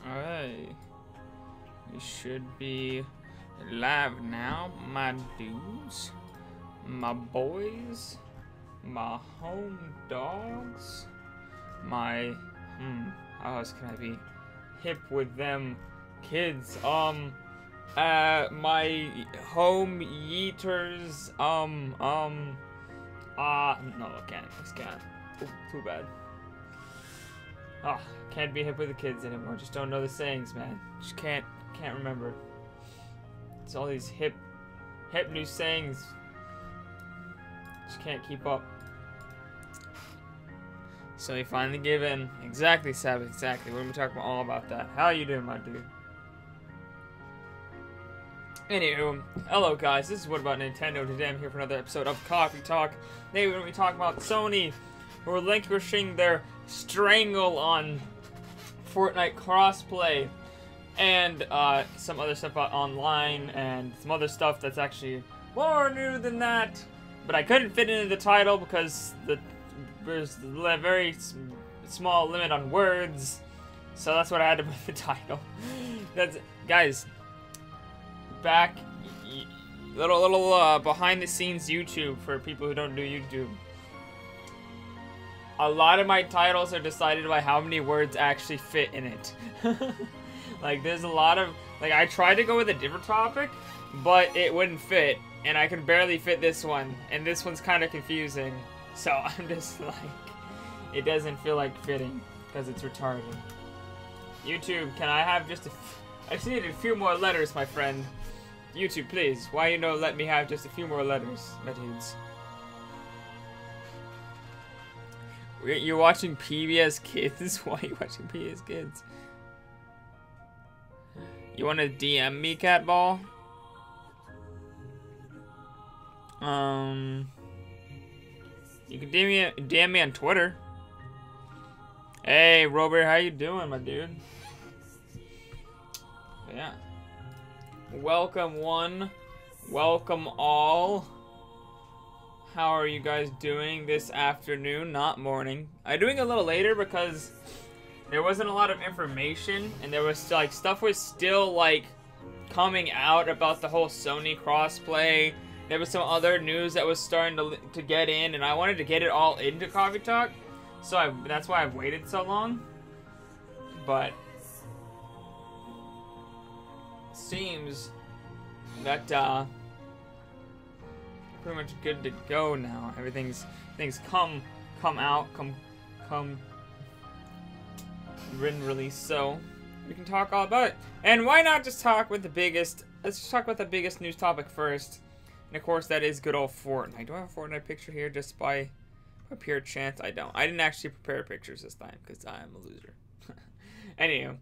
Alright. We should be live now, my dudes, my boys, my home dogs, my, how else can I be hip with them kids? My home yeeters, no, I can't, Ooh, too bad. Oh, can't be hip with the kids anymore. Just don't know the sayings, man. Just can't remember. It's all these hip new sayings. Just can't keep up. So he finally gave in. Exactly, Sabbath, exactly. We're gonna be talking all about that. How you doing, my dude? Anywho, hello guys, this is What About Nintendo. Today I'm here for another episode of Coffee Talk. Today we're going to be talking about Sony, who are relinquishing their strangle on Fortnite Crossplay, and some other stuff online, and some other stuff that's actually more new than that. But I couldn't fit into the title because there's a very small limit on words, so that's what I had to put the title. That's guys. Back, little behind the scenes YouTube for people who don't do YouTube. A lot of my titles are decided by how many words actually fit in it. Like there's a lot of, like I tried to go with a different topic, but it wouldn't fit, and I could barely fit this one, and this one's kind of confusing. So I'm just like, it doesn't feel like fitting because it's retarded. YouTube, can I have just I just needed a few more letters, my friend. YouTube, please. Why you don't let me have just a few more letters, my dudes? You're watching PBS Kids? Why are you watching PBS Kids? You want to DM me, Catball? You can DM me on Twitter. Hey, Robert, how you doing, my dude? Yeah. Welcome one, welcome all. How are you guys doing this afternoon, not morning? I'm doing a little later because there wasn't a lot of information, and there was like stuff was still like coming out about the whole Sony crossplay. There was some other news that was starting to get in, and I wanted to get it all into Coffee Talk, so that's why I've waited so long. But seems that pretty much good to go now. Things come written release, so we can talk all about it. And why not just talk with the biggest? Let's just talk about the biggest news topic first, and of course that is good old Fortnite. Do I have a Fortnite picture here just by pure chance? I don't. I didn't actually prepare pictures this time because I am a loser. Anyway,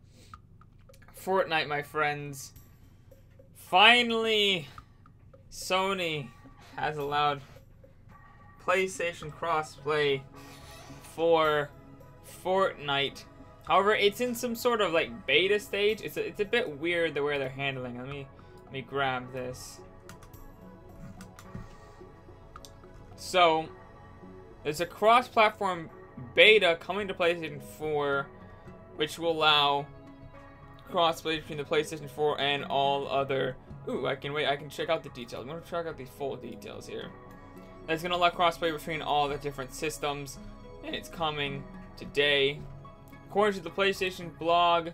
Fortnite, my friends. Finally, Sony has allowed PlayStation Crossplay for Fortnite. However, it's in some sort of like beta stage. It's a bit weird the way they're handling. Let me grab this. So, there's a cross-platform beta coming to PlayStation 4, which will allow crossplay between the PlayStation 4 and all other. Ooh, I can check out the details. I'm gonna check out the full details here. That's gonna allow crossplay between all the different systems, and it's coming today. According to the PlayStation blog,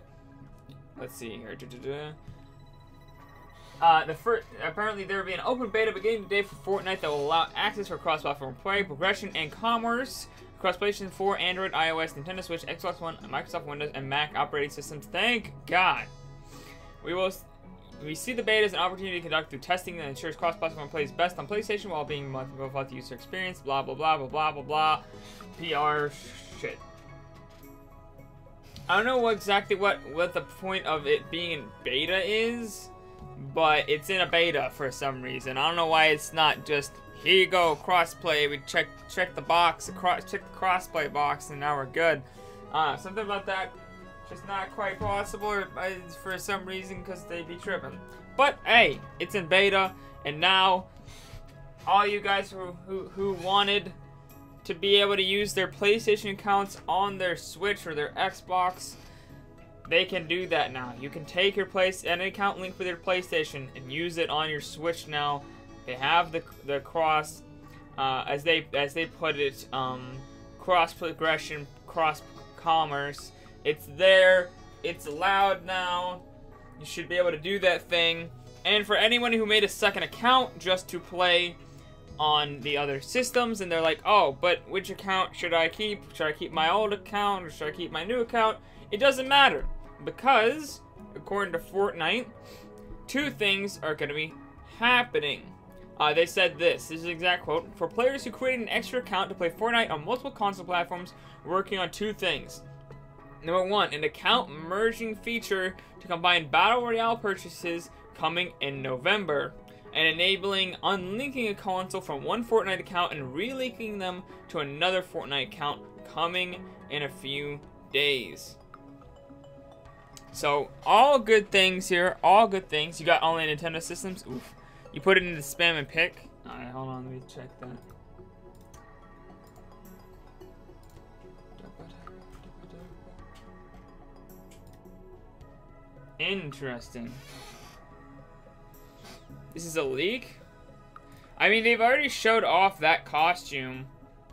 let's see here. Apparently there will be an open beta beginning today for Fortnite that will allow access for cross-platform play, progression, and commerce across PlayStation 4, Android, iOS, Nintendo Switch, Xbox One, Microsoft Windows, and Mac operating systems. Thank God. We see the beta as an opportunity to conduct through testing that ensures cross-platform plays best on PlayStation while being without the user experience. Blah blah blah blah blah blah blah. PR shit. I don't know exactly what the point of it being in beta is, but it's in a beta for some reason. I don't know why it's not just, here you go, crossplay. We check the box, check the crossplay box, and now we're good. Something about that just not quite possible, or for some reason, because they be tripping. But hey, it's in beta, and now all you guys who wanted to be able to use their PlayStation accounts on their Switch or their Xbox, they can do that now. You can take your an account link with your PlayStation and use it on your Switch now. They have the cross, as they put it, cross progression, cross commerce. It's there. It's allowed now. You should be able to do that thing. And for anyone who made a second account just to play on the other systems, and they're like, oh, but which account should I keep? Should I keep my old account or should I keep my new account? It doesn't matter, because according to Fortnite, two things are going to be happening. They said this is the exact quote: for players who created an extra account to play Fortnite on multiple console platforms, we're working on two things. Number one, an account merging feature to combine Battle Royale purchases coming in November, and enabling unlinking a console from one Fortnite account and relinking them to another Fortnite account coming in a few days. So, all good things here, all good things. You got only Nintendo systems? Oof. You put it into spam and pick. Alright, hold on, let me check that. Interesting. This is a leak? I mean, they've already showed off that costume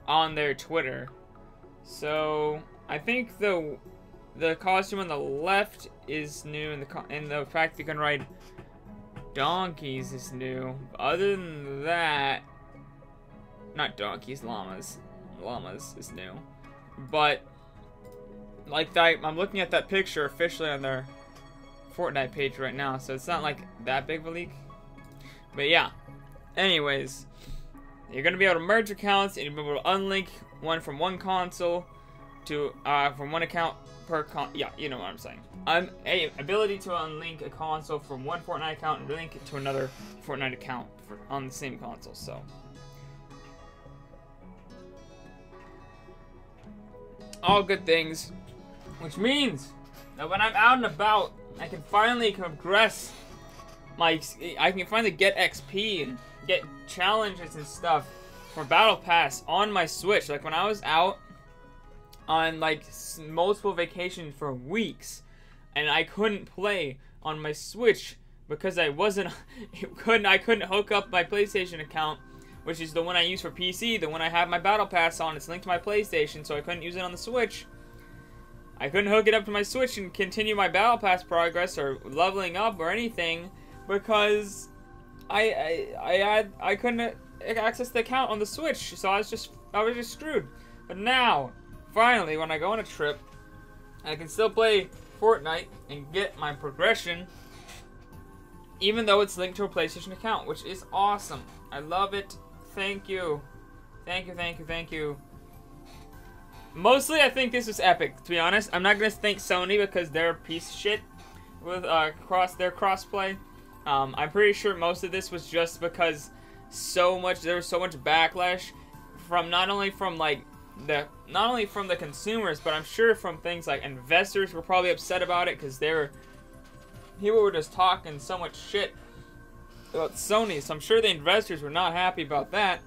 on their Twitter. So, I think the costume on the left is new, and the fact you can ride donkeys is new. Other than that, not donkeys, llamas. Llamas is new. But, like that, I'm looking at that picture officially on their Fortnite page right now, so it's not like that big of a leak. But yeah, anyways, you're gonna be able to merge accounts, and you'll be able to unlink one from one console to from one account per yeah, you know what I'm saying. A ability to unlink a console from one Fortnite account and link it to another Fortnite account on the same console. So all good things, which means that when I'm out and about, I can finally progress. I can finally get XP and get challenges and stuff for Battle Pass on my Switch. Like when I was out on like multiple vacations for weeks, and I couldn't play on my Switch because I couldn't hook up my PlayStation account, which is the one I use for PC, the one I have my Battle Pass on. It's linked to my PlayStation, so I couldn't use it on the Switch. I couldn't hook it up to my Switch and continue my Battle Pass progress or leveling up or anything, because I couldn't access the account on the Switch, so I was just screwed. But now, finally, when I go on a trip, I can still play Fortnite and get my progression, even though it's linked to a PlayStation account, which is awesome. I love it. Thank you. Thank you, thank you, thank you. Mostly, I think this is epic, to be honest. I'm not going to thank Sony because they're a piece of shit with their crossplay. I'm pretty sure most of this was just because there was so much backlash from not only from the consumers, but I'm sure from things like investors were probably upset about it because people were just talking so much shit about Sony. So I'm sure the investors were not happy about that.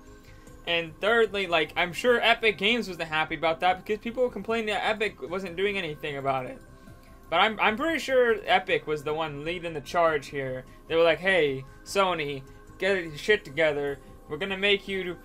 And thirdly, like, I'm sure Epic Games wasn't happy about that because people were complaining that Epic wasn't doing anything about it. But I'm pretty sure Epic was the one leading the charge here. They were like, hey, Sony, get your shit together. We're going to make you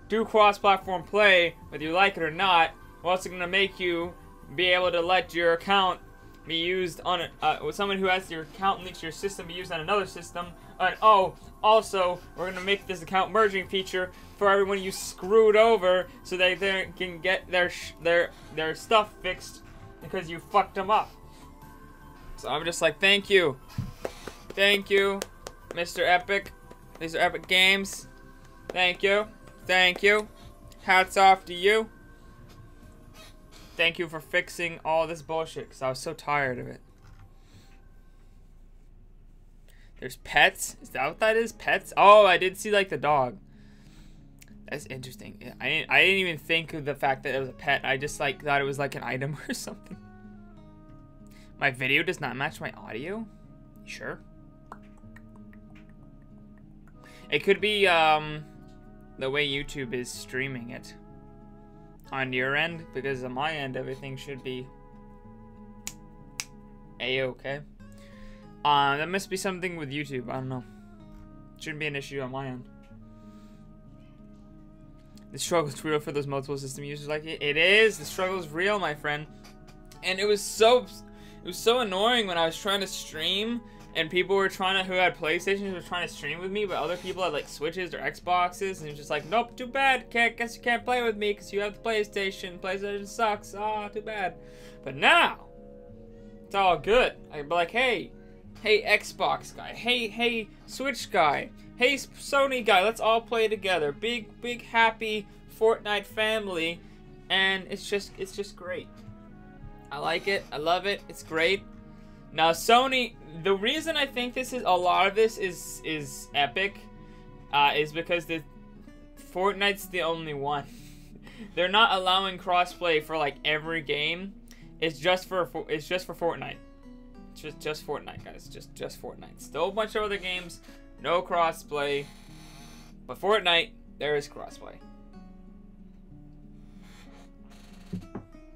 do cross-platform play, whether you like it or not. We're also going to make you be able to let your account be used on with someone who has your account linked to your system be used on another system. And oh, also, we're going to make this account merging feature for everyone you screwed over so they can get their stuff fixed because you fucked them up. So I'm just like, thank you. Thank you, Mr. Epic. These are Epic Games. Thank you. Thank you. Hats off to you. Thank you for fixing all this bullshit, because I was so tired of it. There's pets? Is that what that is? Pets? Oh, I did see, like, the dog. That's interesting. I didn't even think of the fact that it was a pet. I just, like, thought it was, like, an item or something. My video does not match my audio? You sure? It could be, the way YouTube is streaming it. On your end, because on my end, everything should be A-okay. That must be something with YouTube. I don't know. Shouldn't be an issue on my end. The struggle is real for those multiple system users like it. It is. The struggle is real, my friend. And it was so annoying when I was trying to stream and people were who had PlayStations were trying to stream with me, but other people had like Switches or Xboxes, and it's just like, nope, too bad. Guess you can't play with me because you have the PlayStation. PlayStation sucks. Ah, too bad. But now it's all good. I can be like, hey Xbox guy. Hey Switch guy. Hey Sony guy. Let's all play together. Big happy Fortnite family, and it's just great. I like it. I love it. It's great. Now Sony, the reason I think a lot of this is epic, is because Fortnite's the only one. They're not allowing crossplay for like every game. It's just for Fortnite. Just Fortnite, guys. Just Fortnite. Still a bunch of other games, no crossplay, but Fortnite there is crossplay.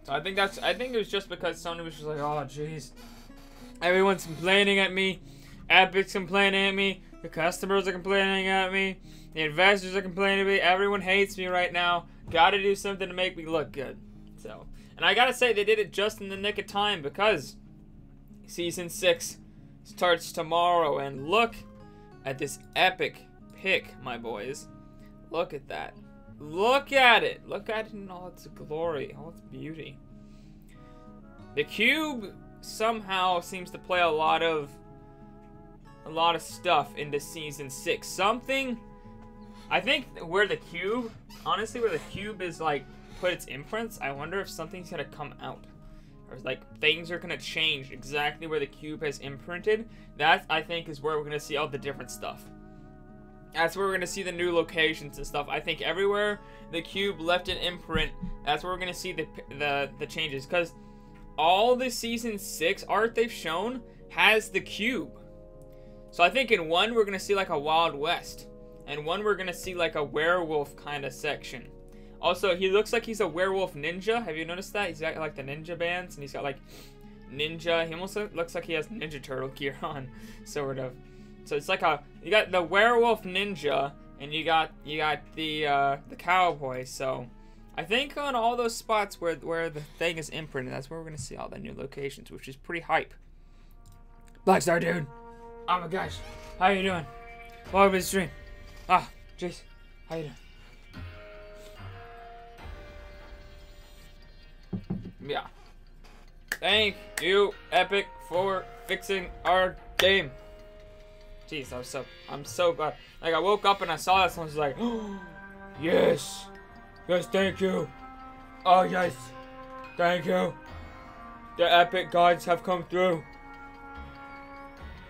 So I think it was just because Sony was just like, oh jeez, everyone's complaining at me, Epic's complaining at me, the customers are complaining at me, the investors are complaining at me, everyone hates me right now. Gotta do something to make me look good. So, and I gotta say they did it just in the nick of time, because Season 6 starts tomorrow, and look at this epic pic, my boys. Look at that. Look at it. Look at it in all its glory, all its beauty. The cube somehow seems to play a lot of stuff into Season 6. Something, I think where the cube, honestly, where the cube is like put its imprints, I wonder if something's gonna come out. Or like things are gonna change exactly where the cube has imprinted. That, I think, is where we're gonna see all the different stuff. That's where we're gonna see the new locations and stuff. I think everywhere the cube left an imprint, that's where we're gonna see the changes. Because all the Season 6 art they've shown has the cube. So I think in one we're gonna see like a Wild West, and one we're gonna see like a werewolf kind of section. Also, he looks like he's a werewolf ninja. Have you noticed that? He's got like the ninja bands, and he's got like ninja. He almost looks like he has Ninja Turtle gear on, sort of. So it's like you got the werewolf ninja, and you got the cowboy. So I think on all those spots where the thing is imprinted, that's where we're gonna see all the new locations, which is pretty hype. Blackstar dude, oh my gosh, how you doing? Welcome to the stream. Ah, jeez, how you doing? Yeah. Thank you, Epic, for fixing our game. Jeez, I'm so glad. Like, I woke up and I saw that, someone was like, oh, yes, thank you. Oh yes, thank you. The Epic gods have come through.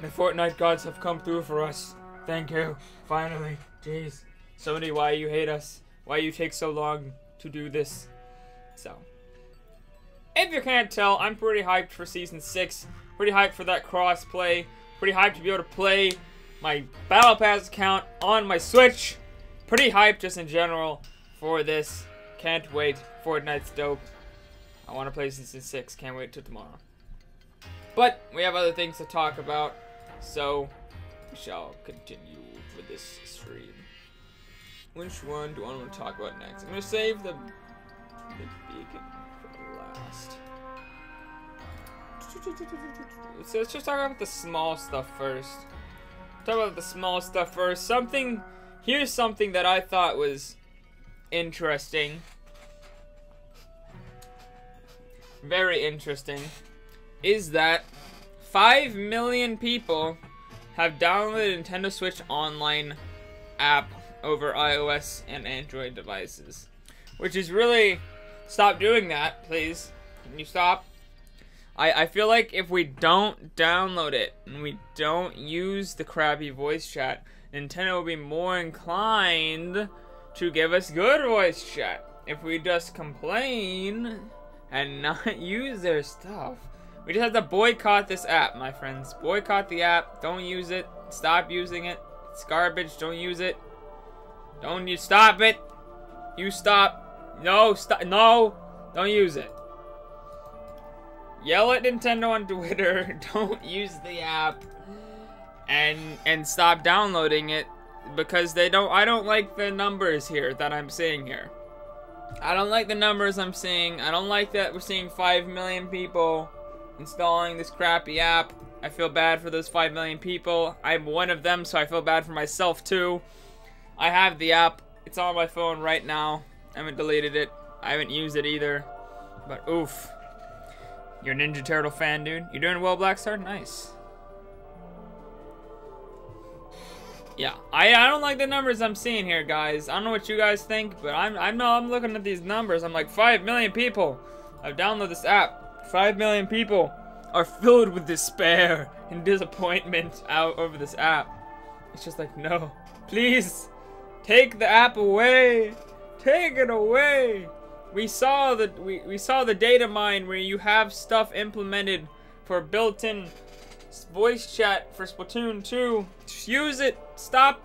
The Fortnite gods have come through for us. Thank you. Finally. Jeez. Sony, why you hate us? Why you take so long to do this? So, if you can't tell, I'm pretty hyped for Season 6. Pretty hyped for that crossplay. Pretty hyped to be able to play my Battle Pass account on my Switch. Pretty hyped just in general for this. Can't wait. Fortnite's dope. I want to play Season 6. Can't wait till tomorrow. But we have other things to talk about, so we shall continue with this stream. Which one do I want to talk about next? I'm going to save the beacon for last. So let's just talk about the small stuff first. Talk about the small stuff first. Here's something that I thought was interesting. Very interesting. Is that 5 million people have downloaded Nintendo Switch Online app over iOS and Android devices. Which is really... Stop doing that, please. Can you stop? I feel like if we don't download it and we don't use the crappy voice chat, Nintendo will be more inclined to give us good voice chat. If we just complain and not use their stuff. We just have to boycott this app, my friends. Boycott the app. Don't use it. Stop using it. It's garbage. Don't use it. Don't you stop it. You stop. No, stop. No. Don't use it. Yell at Nintendo on Twitter. Don't use the app. And stop downloading it. Because I don't like the numbers here that I'm seeing here. I don't like the numbers I'm seeing. I don't like that we're seeing 5 million people installing this crappy app. I feel bad for those 5 million people. I'm one of them, so I feel bad for myself too. I have the app. It's on my phone right now. I haven't deleted it. I haven't used it either. But oof. You're a Ninja Turtle fan, dude. You doing well, Blackstar? Nice. Yeah, I don't like the numbers I'm seeing here, guys. I don't know what you guys think, but I'm looking at these numbers. I'm like, 5 million people have downloaded this app. 5 million people are filled with despair and disappointment out over this app. It's just like, no, please take the app away. Take it away. We saw the data mine where you have stuff implemented for built-in voice chat for Splatoon 2. Just use it. Stop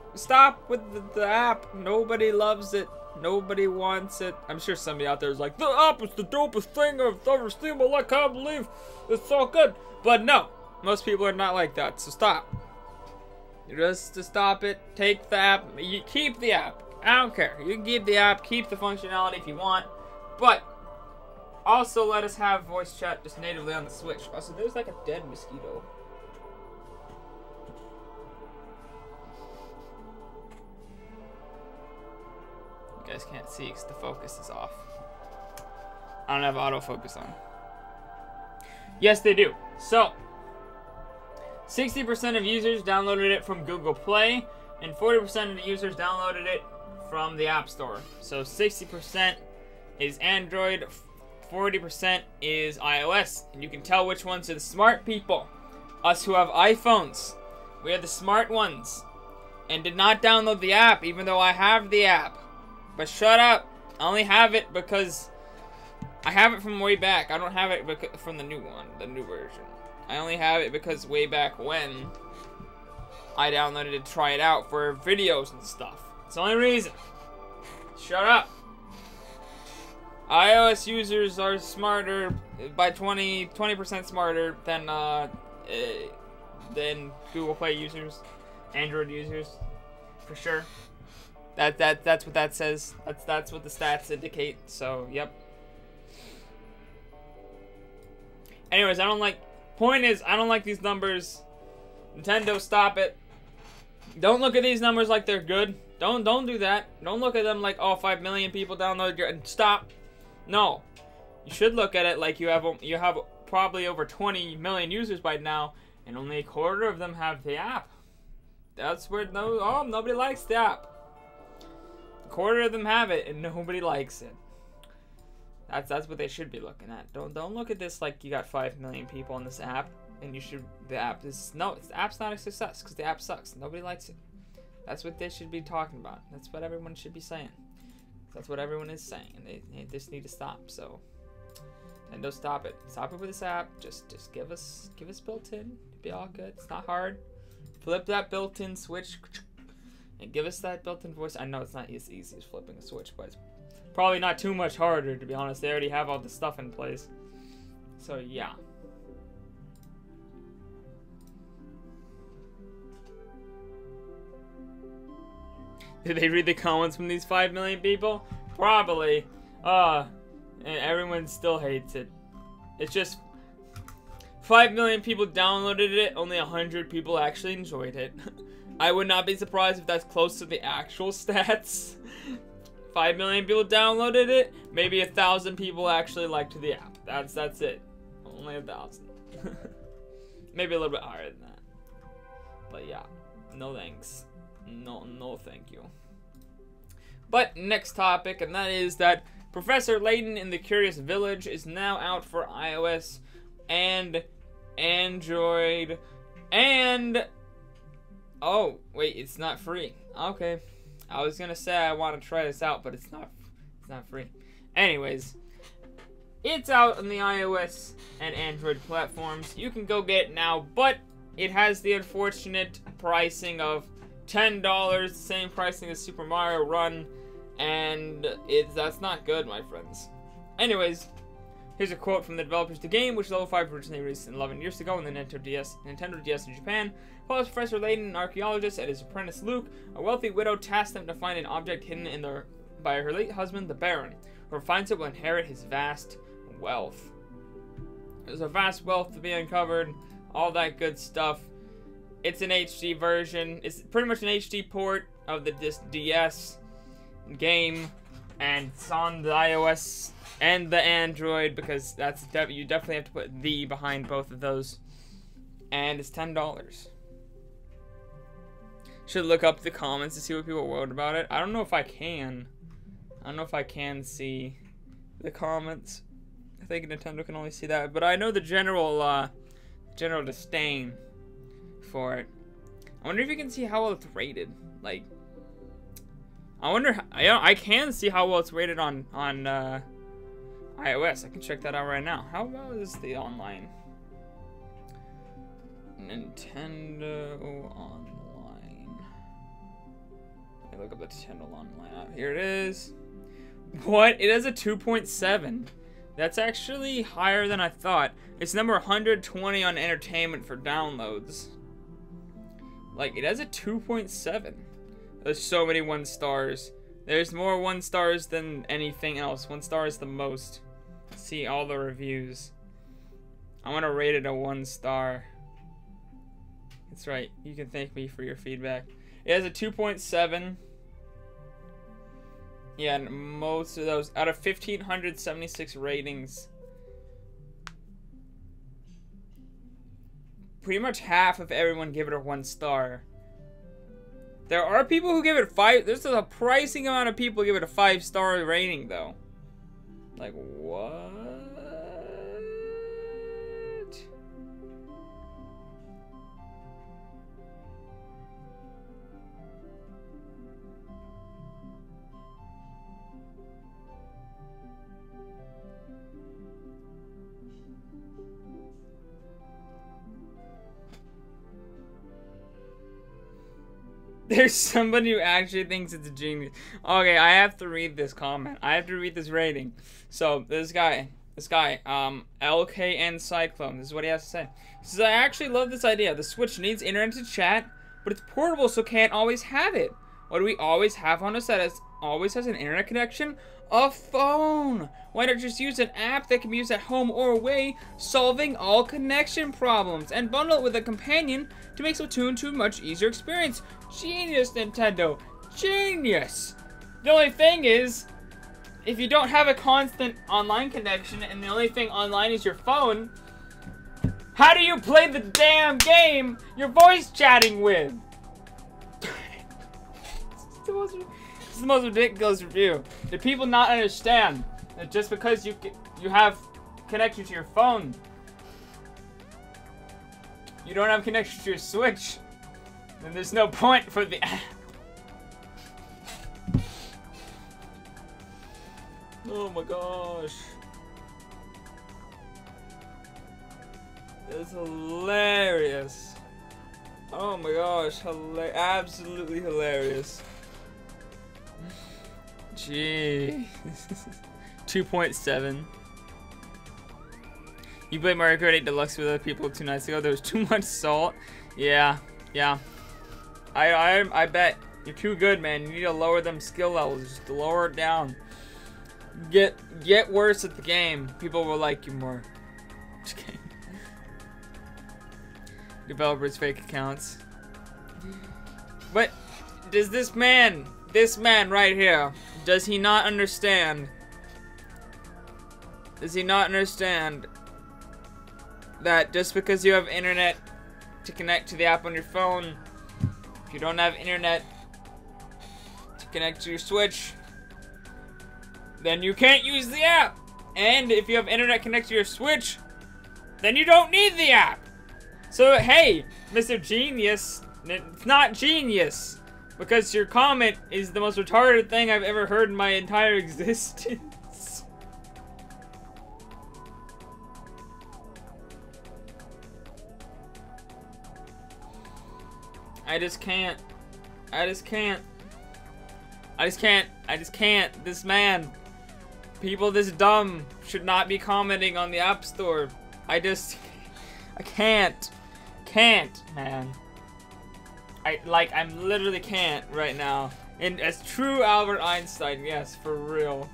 with the app. Nobody loves it. Nobody wants it. I'm sure somebody out there is like, the app is the dopest thing I've ever seen. Well, I can't believe it's so good. But no, most people are not like that. So stop. Just to stop it. Take the app. You keep the app. I don't care. You can keep the app. Keep the functionality if you want. But also let us have voice chat just natively on the Switch. Also, there's like a dead mosquito. You guys can't see because the focus is off. I don't have autofocus on. Yes, they do. So, 60% of users downloaded it from Google Play, and 40% of the users downloaded it from the App Store. So 60% is Android, 40% is iOS. And you can tell which ones are the smart people. Us who have iPhones. We are the smart ones. And did not download the app, even though I have the app. But shut up. I only have it because I have it from way back. I don't have it from the new one, the new version. I only have it because way back when I downloaded it to try it out for videos and stuff. It's the only reason. Shut up. iOS users are smarter by 20% smarter than Google Play users, Android users, for sure. That's what that says. That's what the stats indicate. So, yep. Anyways, point is, I don't like these numbers. Nintendo, stop it. Don't look at these numbers like they're good. Don't do that. Don't look at them like, oh, 5 million people downloaded your, and stop. No. You should look at it like you have probably over 20 million users by now, and only a quarter of them have the app. That's where nobody likes the app. A quarter of them have it, and nobody likes it. That's what they should be looking at. Don't look at this like you got 5 million people on this app, and the app's not a success because the app sucks. Nobody likes it. That's what they should be talking about. That's what everyone should be saying. That's what everyone is saying, and they just need to stop. So, Nintendo, stop it. Stop it with this app. Just give us built-in. It'll be all good. It's not hard. Flip that built-in switch, and give us that built-in voice. I know it's not as easy as flipping a switch, but it's probably not too much harder, to be honest. They already have all the stuff in place. So, yeah. Did they read the comments from these 5 million people? Probably. And everyone still hates it. It's just 5 million people downloaded it, only 100 people actually enjoyed it. I would not be surprised if that's close to the actual stats. 5 million people downloaded it, maybe 1,000 people actually liked the app. That's it. Only 1,000. Maybe a little bit higher than that. But yeah, no thanks. No thank you. But next topic, and that is that Professor Layton in the Curious Village is now out for iOS and Android, and oh wait, it's not free. Okay, I was gonna say I want to try this out, but it's not free. Anyways, it's out on the iOS and Android platforms. You can go get it now, but it has the unfortunate pricing of $10, the same pricing as Super Mario Run, and that's not good, my friends. Anyways, Here's a quote from the developers of the game, which Level 5 originally released 11 years ago on the Nintendo DS in Japan. Follows Professor Layton, an archaeologist, and his apprentice Luke. A wealthy widow tasks them to find an object hidden by her late husband, the Baron. Whoever finds it will inherit his vast wealth. There's a vast wealth to be uncovered, all that good stuff. It's an HD version. It's pretty much an HD port of the DS game, and it's on the iOS and the Android, because you definitely have to put the behind both of those. And it's $10. Should look up the comments to see what people wrote about it. I don't know if I can. I don't know if I can see the comments. I think Nintendo can only see that, but I know the general disdain for it. I wonder if you can see how well it's rated. Like, I wonder. I can see how well it's rated on iOS. I can check that out right now. How well is the online? Nintendo Online. Let me look up the Nintendo Online app. Here it is. What? It has a 2.7. That's actually higher than I thought. It's number 120 on entertainment for downloads. Like, it has a 2.7. There's so many 1 stars. There's more 1 stars than anything else. 1 star is the most. See all the reviews. I'm gonna rate it a 1 star. That's right. You can thank me for your feedback. It has a 2.7. Yeah, and most of those, out of 1,576 ratings, pretty much half of everyone give it a 1 star. There are people who give it 5. There's a surprising amount of people who give it a 5-star rating, though. Like, what? There's somebody who actually thinks it's a genius. Okay, I have to read this comment. I have to read this rating. So, this guy, LKN Cyclone, this is what he has to say. He says, I actually love this idea. The Switch needs internet to chat, but it's portable, so can't always have it. What do we always have on us that always has an internet connection? A phone! Why not just use an app that can be used at home or away, solving all connection problems, and bundle it with a companion to make Splatoon 2 a much easier experience? Genius, Nintendo! Genius! The only thing is, if you don't have a constant online connection and the only thing online is your phone, how do you play the damn game you're voice chatting with? This is the most ridiculous review. Do people not understand that just because you have connection to your phone, you don't have connection to your Switch, then there's no point for the app. Oh my gosh. It's hilarious. Oh my gosh, absolutely hilarious. Gee. 2.7. You played Mario Kart 8 Deluxe with other people 2 nights ago. There was too much salt. Yeah. I bet. You're too good, man. You need to lower them skill levels. Just lower it down. Get worse at the game. People will like you more. Just kidding. Developers fake accounts. But does this man right here, does he not understand? Does he not understand that just because you have internet to connect to the app on your phone, if you don't have internet to connect to your Switch, then you can't use the app. And if you have internet connected to your Switch, then you don't need the app. So hey, Mr. Genius, it's not genius, because your comment is the most retarded thing I've ever heard in my entire existence. I just can't. This man, people this dumb should not be commenting on the App Store. I can't, man. I'm literally can't right now. And as true Albert Einstein, yes, for real.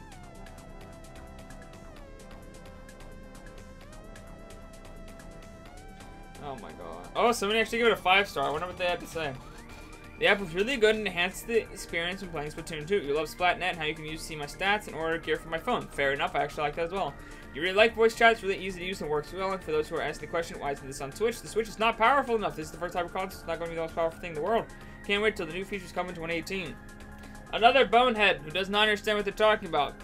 Oh my god. Oh, somebody actually gave it a 5-star. I wonder what they had to say. The app was really good and enhanced the experience when playing Splatoon 2. You love Splatnet and how you can use to see my stats and order gear from my phone. Fair enough, I actually like that as well. You really like voice chat, it's really easy to use and works well. And for those who are asking the question, why is this on Switch? The Switch is not powerful enough. This is the first type of console. It's not going to be the most powerful thing in the world. Can't wait till the new features come in 2018. Another bonehead who does not understand what they're talking about.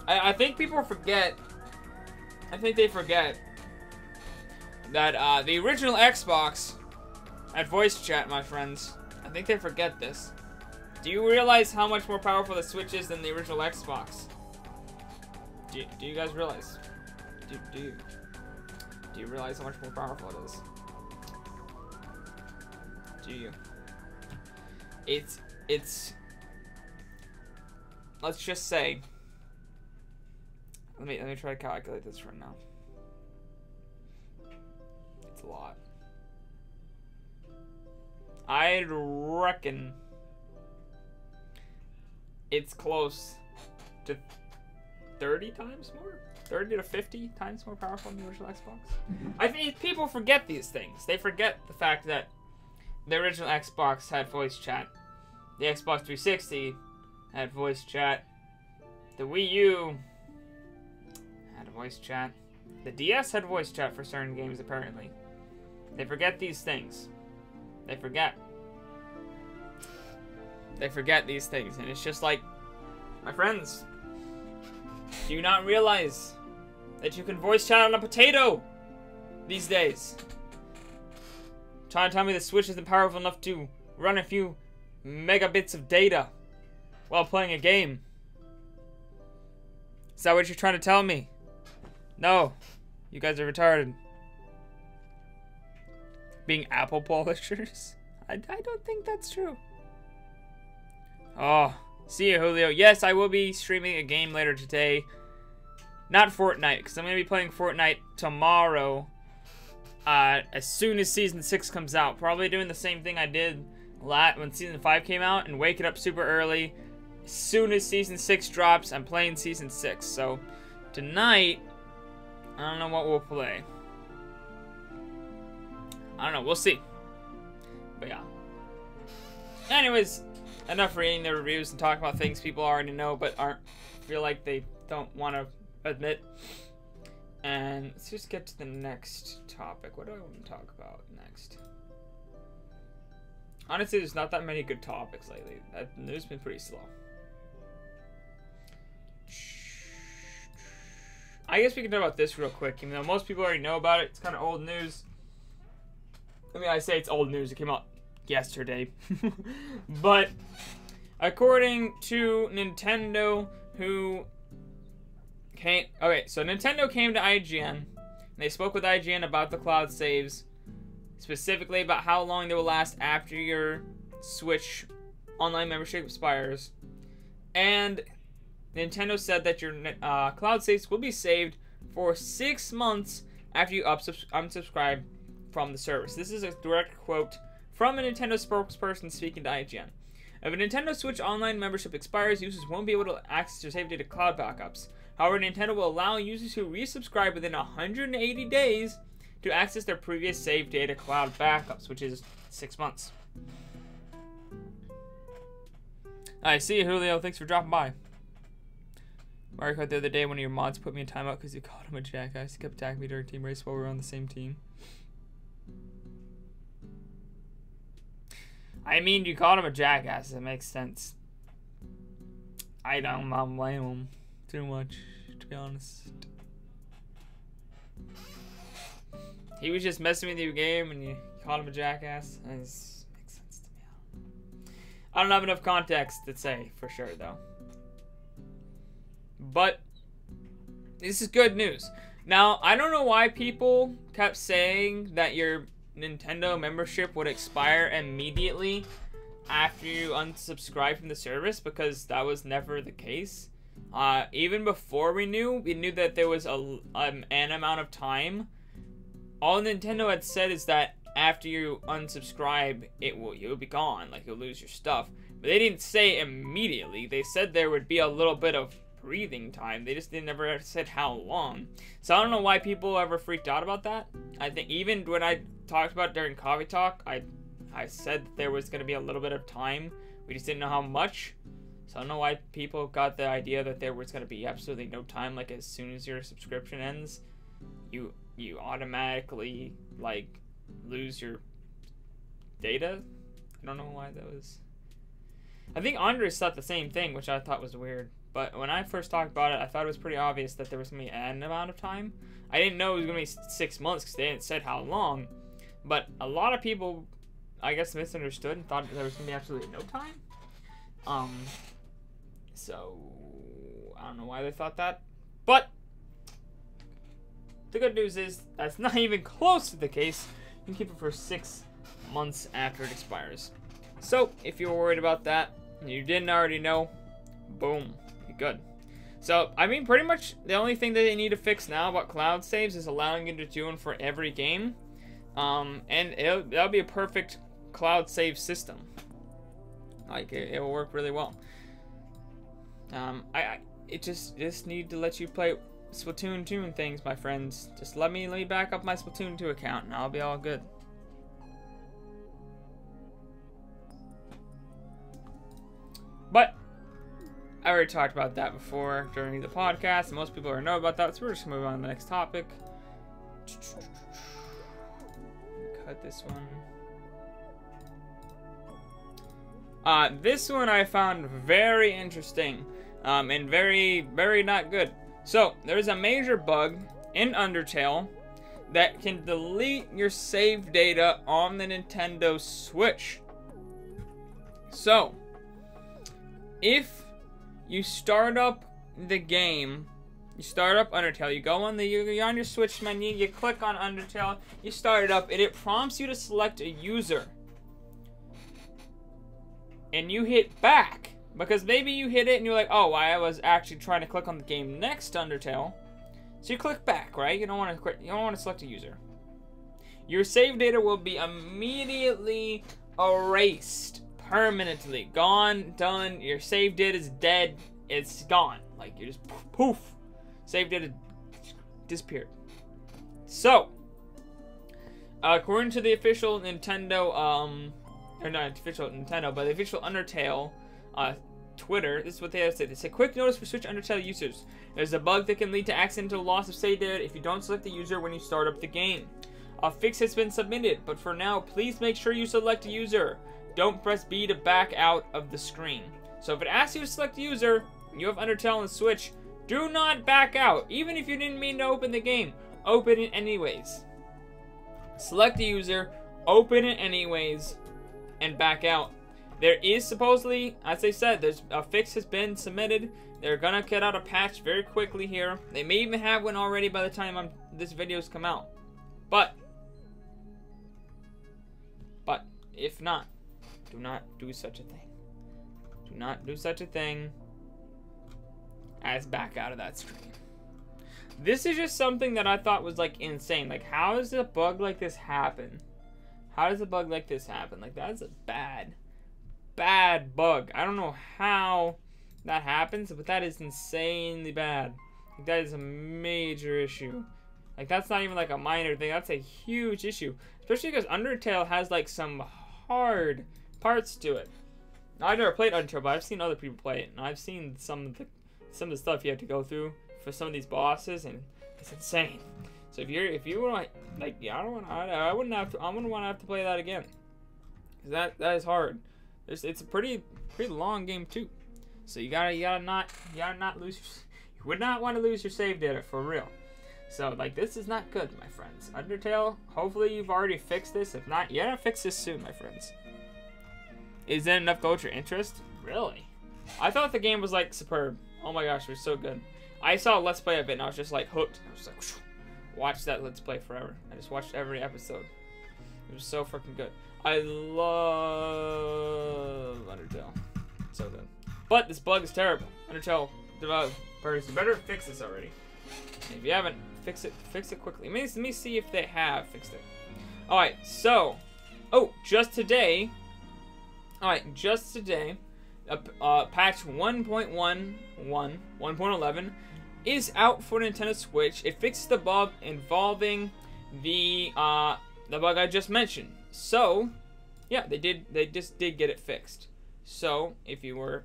I think people forget. I think they forget that the original Xbox had voice chat, my friends. I think they forget this. Do you realize how much more powerful the Switch is than the original Xbox? Do you guys realize? Do you realize how much more powerful it is? Do you? It's let's just say, let me try to calculate this right now. It's a lot. I'd reckon it's close to 30 times more? 30 to 50 times more powerful than the original Xbox? I think people forget these things. They forget the fact that the original Xbox had voice chat. The Xbox 360 had voice chat. The Wii U had voice chat. The DS had voice chat for certain games, apparently. They forget these things. They forget. They forget these things, and it's just like, my friends, do you not realize that you can voice chat on a potato these days? Trying to tell me the Switch isn't powerful enough to run a few megabits of data while playing a game? Is that what you're trying to tell me? No, you guys are retarded. Being Apple polishers? I don't think that's true. Oh, see you, Julio. Yes, I will be streaming a game later today. Not Fortnite, because I'm going to be playing Fortnite tomorrow. As soon as Season 6 comes out. Probably doing the same thing I did when Season 5 came out and waking up super early. As soon as Season 6 drops, I'm playing Season 6. So, tonight, I don't know what we'll play. I don't know, we'll see. But yeah. Anyways, enough reading the reviews and talking about things people already know but feel like they don't want to admit. And let's just get to the next topic. What do I want to talk about next? Honestly, there's not that many good topics lately. The news has been pretty slow. I guess we can talk about this real quick. Even though most people already know about it, it's kind of old news. I mean, I say it's old news. It came out yesterday. But according to Nintendo, so Nintendo came to IGN, and they spoke with IGN about the cloud saves, specifically about how long they will last after your Switch online membership expires. And Nintendo said that your cloud saves will be saved for 6 months after you unsubscribe from the service. This is a direct quote from a Nintendo spokesperson speaking to IGN. If a Nintendo Switch online membership expires, users won't be able to access your save data cloud backups. However, Nintendo will allow users who resubscribe within 180 days to access their previous save data cloud backups, which is 6 months. I see you, Julio. Thanks for dropping by. Mario Kart the other day, one of your mods put me in timeout because you called him a jackass. He kept attacking me during team race while we were on the same team. I mean, you called him a jackass. It makes sense. I don't blame him too much, to be honest. He was just messing with your game and you called him a jackass. It makes sense to me. I don't have enough context to say for sure, though. But this is good news. Now, I don't know why people kept saying that your Nintendo membership would expire immediately after you unsubscribe from the service, because that was never the case. Even before we knew that there was an amount of time. All Nintendo had said is that after you unsubscribe, you'll be gone, like you'll lose your stuff. But they didn't say immediately. They said there would be a little bit of breathing time. They just never said how long. So I don't know why people ever freaked out about that. I think even when I talked about it during Coffee Talk, I said that there was going to be a little bit of time. We just didn't know how much. So I don't know why people got the idea that there was going to be absolutely no time. Like as soon as your subscription ends, you automatically like lose your data. I don't know why that was. I think Andres thought the same thing, which I thought was weird. But when I first talked about it, I thought it was pretty obvious that there was going to be an amount of time. I didn't know it was going to be 6 months because they hadn't said how long. But a lot of people, I guess, misunderstood and thought there was going to be absolutely no time. So, I don't know why they thought that. But the good news is that's not even close to the case. You can keep it for 6 months after it expires. So, if you were worried about that, and you didn't already know, boom, you're good. So, I mean, pretty much the only thing that they need to fix now about cloud saves is allowing you to do them for every game. And that'll be a perfect cloud save system. Like, it will work really well. It just need to let you play Splatoon 2 and things, my friends. Just let me back up my Splatoon 2 account and I'll be all good. But I already talked about that before during the podcast, and most people already know about that, so we're just gonna move on to the next topic. Cut this one. This one I found very interesting, and very, very not good. So, there's a major bug in Undertale that can delete your save data on the Nintendo Switch. So, if you start up the game, you start up Undertale, you go on you're on your Switch menu, you click on Undertale, you start it up, and it prompts you to select a user. And you hit back, because maybe you hit it and you're like, oh, I was actually trying to click on the game next to Undertale. So you click back, right? You don't want to select a user. Your save data will be immediately erased. Permanently gone, done. Your save data is dead. It's gone. Like you just poof. Save data disappeared. So, according to the official Nintendo, or not official Nintendo, but the official Undertale Twitter, this is what they have said. It's a quick notice for Switch Undertale users. There's a bug that can lead to accidental loss of save data if you don't select the user when you start up the game. A fix has been submitted, but for now, please make sure you select a user. Don't press B to back out of the screen. So if it asks you to select a user, and you have Undertale on the Switch, do not back out. Even if you didn't mean to open the game, open it anyways. Select the user, open it anyways, and back out. There is supposedly, as they said, there's a fix has been submitted. They're gonna get out a patch very quickly here. They may even have one already by the time this video's come out. But if not, do not do such a thing. Do not do such a thing as back out of that screen. This is just something that I thought was like insane. Like, how does a bug like this happen? How does a bug like this happen? Like, that's a bad bug. I don't know how that happens, but that is insanely bad. Like, that is a major issue. Like, that's not even like a minor thing. That's a huge issue. Especially because Undertale has like some hard parts to it. Now, I've never played Undertale, but I've seen other people play it, and I've seen some of the stuff you have to go through for some of these bosses, and it's insane. So if you want, like, yeah, I wouldn't want to have to play that again. 'Cause that is hard. It's a pretty long game too. So you gotta not lose. You would not want to lose your save data for real. So like, this is not good, my friends. Undertale, hopefully you've already fixed this. If not, you gotta fix this soon, my friends. Is that enough to hold your interest? Really? I thought the game was like superb. Oh my gosh, it was so good. I saw a Let's Play of it and I was just like hooked. I was like, watch that Let's Play forever. I just watched every episode. It was so freaking good. I love Undertale. So good. But this bug is terrible. Undertale developers, you better fix this already. If you haven't, fix it quickly. Let me see if they have fixed it. Alright, so, just today, patch 1.11 is out for Nintendo Switch. It fixes the bug involving the bug I just mentioned. So, yeah, they just did get it fixed. So, if you were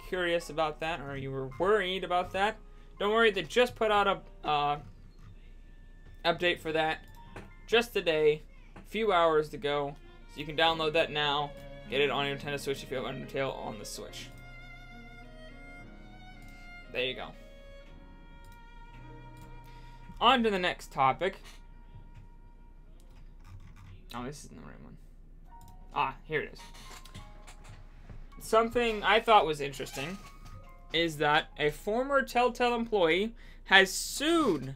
curious about that, or you were worried about that, don't worry, they just put out a update for that just today, a few hours ago, so you can download that now, get it on your Nintendo Switch if you have Undertale on the Switch. There you go. On to the next topic. Oh, this isn't the right one. Ah, here it is. Something I thought was interesting is that a former Telltale employee has sued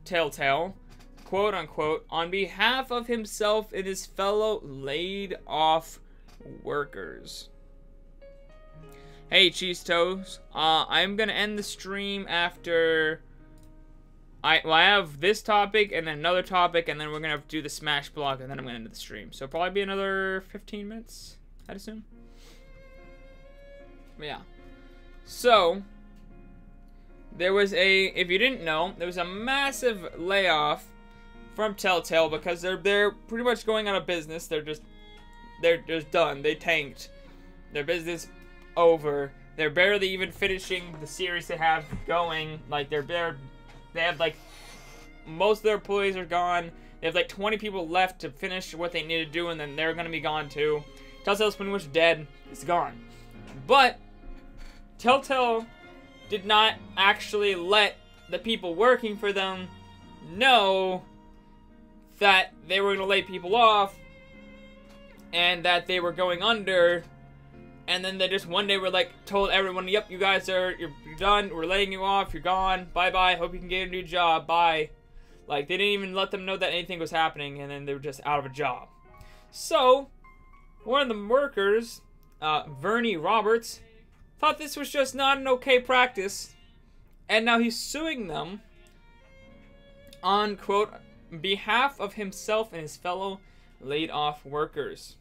Telltale, quote unquote, on behalf of himself and his fellow laid off workers. Hey, Cheese Toes. I'm gonna end the stream after I have this topic and then another topic, and then we're gonna do the Smash block, and then I'm gonna end the stream. So probably be another 15 minutes, I'd assume. But yeah. So there was if you didn't know, there was a massive layoff from Telltale because they're pretty much going out of business. They're just done. They tanked. Their business over. They're barely even finishing the series they have going. Like they have like most of their employees are gone. They have like 20 people left to finish what they need to do, and then they're gonna be gone too. Telltale's pretty much dead. It's gone. But Telltale did not actually let the people working for them know that they were gonna lay people off and that they were going under. And then they just one day were like, told everyone, yep, you guys you're done, we're laying you off, you're gone, bye-bye, hope you can get a new job, bye. Like, they didn't even let them know that anything was happening, and then they were just out of a job. So, one of the workers, Vernie Roberts, thought this was just not an okay practice, and now he's suing them on, quote, behalf of himself and his fellow laid-off workers.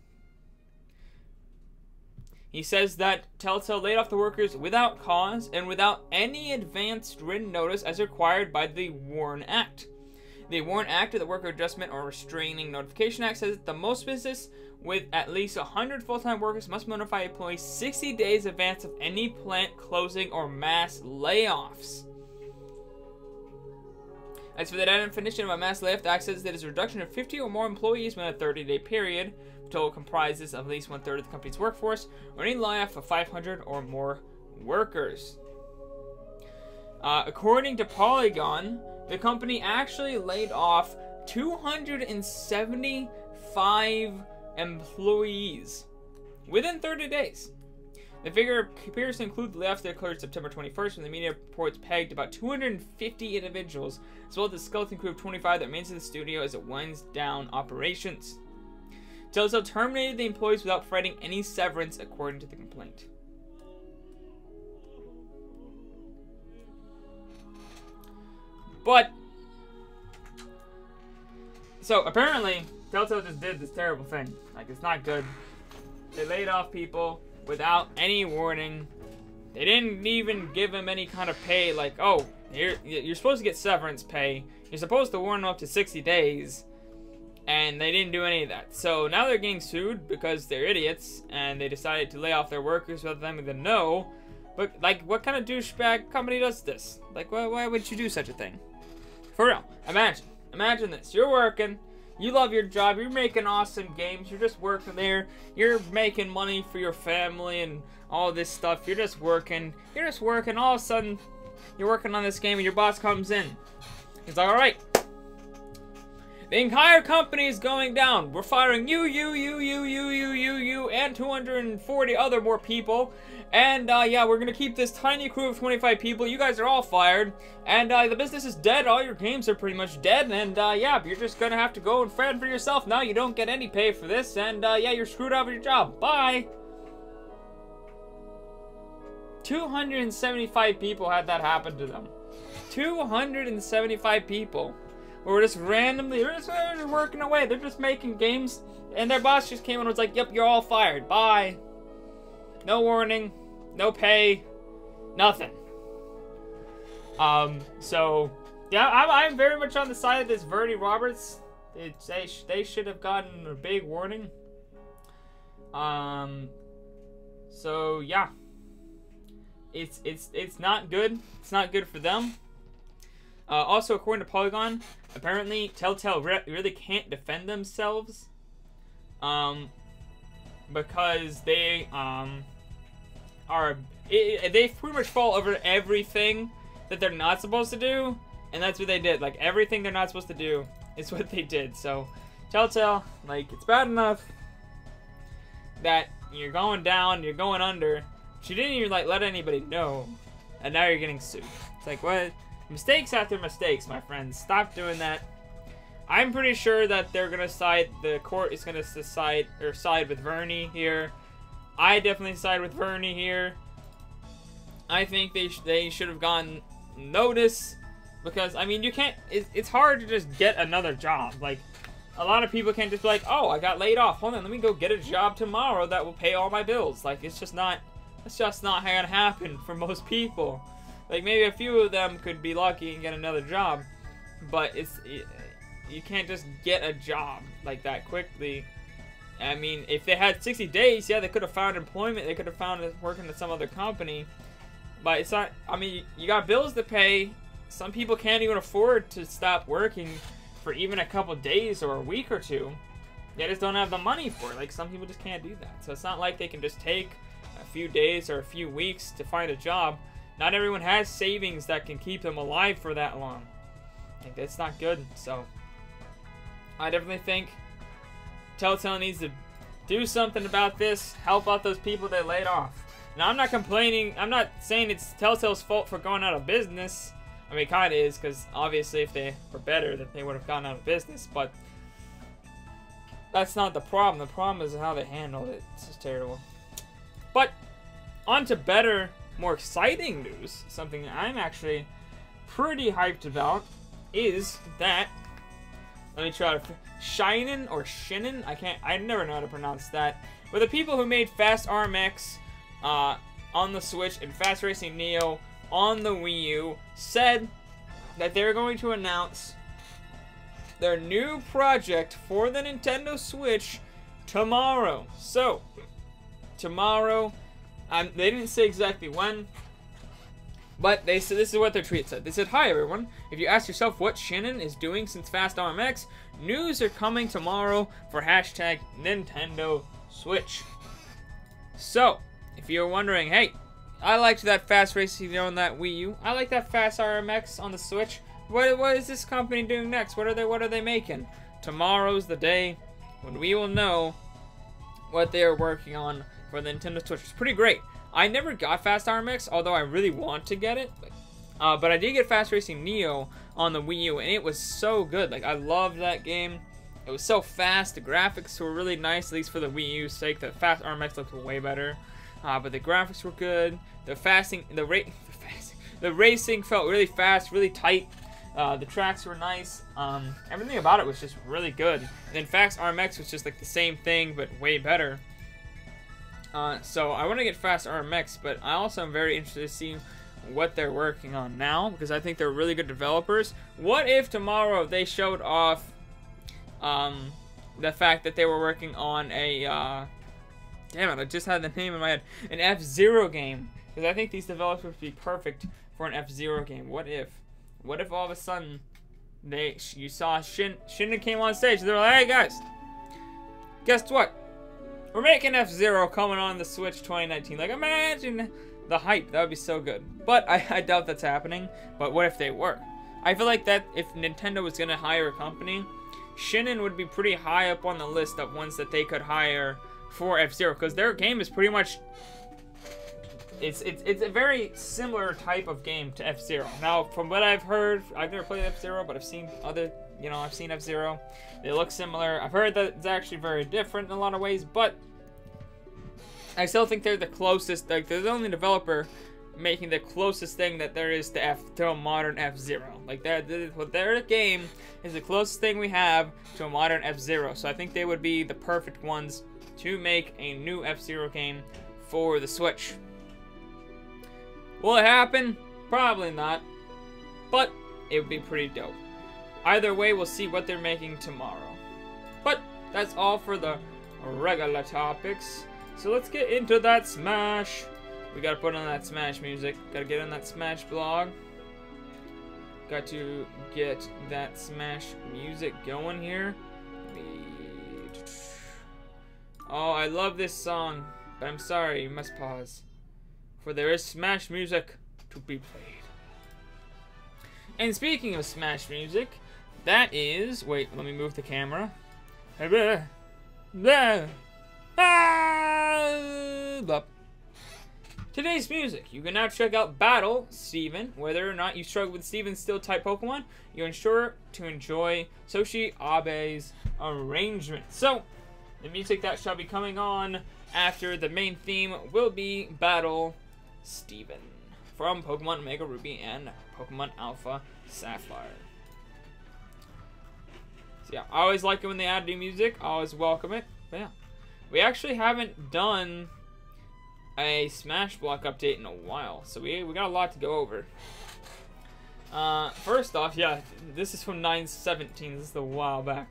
He says that Telltale laid off the workers without cause and without any advanced written notice as required by the WARN Act. The WARN Act, or the Worker Adjustment or Restraining Notification Act, says that the most business with at least 100 full-time workers must notify employees 60 days in advance of any plant closing or mass layoffs. As for the definition of a mass layoff, the Act says that it is a reduction of 50 or more employees within a 30-day period. Total comprises of at least 1/3 of the company's workforce, or any layoff of 500 or more workers. According to Polygon, the company actually laid off 275 employees within 30 days. The figure appears to include the layoffs that occurred September 21st, when the media reports pegged about 250 individuals, as well as the skeleton crew of 25 that remains in the studio as it winds down operations. Telltale terminated the employees without providing any severance, according to the complaint. But, so apparently, Telltale just did this terrible thing. Like, it's not good. They laid off people without any warning. They didn't even give them any kind of pay, like, oh, you're supposed to get severance pay. You're supposed to warn them up to 60 days. And they didn't do any of that. So now they're getting sued because they're idiots and they decided to lay off their workers without them even know. But, like, what kind of douchebag company does this? Like, why would you do such a thing? For real. Imagine this. You're working. You love your job. You're making awesome games. You're just working there. You're making money for your family and all this stuff. You're just working. All of a sudden, you're working on this game and your boss comes in. He's like, alright. The entire company is going down. We're firing you, and 240 other more people. And, yeah, we're gonna keep this tiny crew of 25 people. You guys are all fired. And, the business is dead. All your games are pretty much dead. And, yeah, you're just gonna have to go and fend for yourself now. You don't get any pay for this. And, yeah, you're screwed out of your job. Bye. 275 people had that happen to them. 275 people were just randomly, they're just working away. They're just making games, and their boss just came and was like, "Yep, you're all fired. Bye." No warning, no pay, nothing. So yeah, I'm very much on the side of this Verdi Roberts. They should have gotten a big warning. So yeah, it's not good. It's not good for them. Also, according to Polygon, apparently Telltale really can't defend themselves, because they they pretty much fall over everything that they're not supposed to do, and that's what they did. Like, everything they're not supposed to do is what they did. So Telltale, like, it's bad enough that you're going down, you're going under, but you didn't even like let anybody know, and now you're getting sued. It's like, what? Mistakes after mistakes, my friends. Stop doing that. I'm pretty sure that they're gonna the court is gonna side with Vernie here. I definitely side with Vernie here. I think they should have gotten notice, because I mean, you can't. It's hard to just get another job. Like, a lot of people can't just be like, "Oh, I got laid off. Hold on, let me go get a job tomorrow that will pay all my bills." Like, it's just not gonna happen for most people. Like, maybe a few of them could be lucky and get another job, but you can't just get a job like that quickly. I mean, if they had 60 days, yeah, they could have found employment. They could have found working at some other company. But it's not, I mean, you got bills to pay. Some people can't even afford to stop working for even a couple days or a week or two. They just don't have the money for it. Like, some people just can't do that. So it's not like they can just take a few days or a few weeks to find a job. Not everyone has savings that can keep them alive for that long. Like, that's not good. So I definitely think Telltale needs to do something about this. Help out those people they laid off. Now, I'm not complaining. I'm not saying it's Telltale's fault for going out of business. I mean, it kind of is, because obviously if they were better, then they would have gone out of business. But that's not the problem. The problem is how they handled it. It's just terrible. But on to better, more exciting news. Something I'm actually pretty hyped about is that, let me try to, Shinen or Shinen? I never know how to pronounce that. But the people who made Fast RMX on the Switch and Fast Racing Neo on the Wii U said that they're going to announce their new project for the Nintendo Switch tomorrow. So, tomorrow, they didn't say exactly when, but they said, this is what their tweet said. They said, "Hi everyone, if you ask yourself what Shannon is doing since Fast RMX, news are coming tomorrow for hashtag Nintendo Switch." So, if you're wondering, hey, I liked that Fast Racing on that Wii U. I like that Fast RMX on the Switch. What is this company doing next? What are they making? Tomorrow's the day when we will know what they are working on for the Nintendo Switch. It's pretty great. I never got Fast RMX, although I really want to get it. But I did get Fast Racing Neo on the Wii U, and it was so good. Like, I loved that game. It was so fast. The graphics were really nice, at least for the Wii U's sake. The Fast RMX looked way better. But the graphics were good. The racing felt really fast, really tight. The tracks were nice. Everything about it was just really good. And then Fast RMX was just like the same thing, but way better. So I want to get Fast RMX, but I also am very interested to see what they're working on now, because I think they're really good developers. What if tomorrow they showed off the fact that they were working on a damn it, I just had the name in my head. An F-Zero game. Because I think these developers would be perfect for an F-Zero game. What if all of a sudden you saw Shinra came on stage and they were like, "Hey guys, guess what? We're making F-Zero coming on the Switch 2019. Like, imagine the hype. That would be so good. But I doubt that's happening. But what if they were? I feel like that if Nintendo was going to hire a company, Shinen would be pretty high up on the list of ones that they could hire for F-Zero, because their game is pretty much, it's a very similar type of game to F-Zero. Now, from what I've heard, I've never played F-Zero, but I've seen other, I've seen F-Zero. They look similar. I've heard that it's actually very different in a lot of ways, but I still think they're the closest. Like, they're the only developer making the closest thing that there is to a modern F-Zero. Like their game is the closest thing we have to a modern F-Zero. So I think they would be the perfect ones to make a new F-Zero game for the Switch. Will it happen? Probably not. But it would be pretty dope. Either way, we'll see what they're making tomorrow. But that's all for the regular topics. So let's get into that Smash. We gotta put on that Smash music. Gotta get on that Smash blog. Got to get that Smash music going here. Oh, I love this song, but I'm sorry, you must pause. For there is Smash music to be played. And speaking of Smash music, that is... Wait, let me move the camera. Today's music. You can now check out Battle Steven. Whether or not you struggle with Steven's Steel-type Pokemon, you're ensure to enjoy Soshi Abe's arrangement. So, the music that shall be coming on after the main theme will be Battle Steven from Pokemon Omega Ruby and Pokemon Alpha Sapphire. So yeah, I always like it when they add new music. I always welcome it. But yeah, we actually haven't done a Smash Block update in a while, so we got a lot to go over. First off, yeah, this is from 9/17. This is a while back.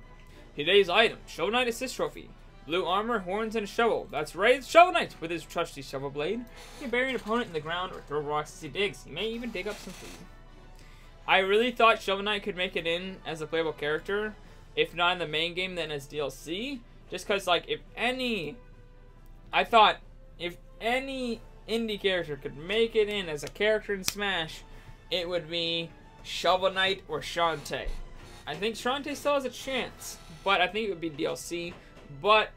Today's item: Shovel Knight Assist Trophy. Blue armor, horns, and a shovel. That's right, it's Shovel Knight with his trusty shovel blade. He can bury an opponent in the ground or throw rocks as he digs. He may even dig up some food. I really thought Shovel Knight could make it in as a playable character, if not in the main game, then as DLC. Just because, like, I thought if any indie character could make it in as a character in Smash, it would be Shovel Knight or Shantae. I think Shantae still has a chance, but I think it would be DLC. But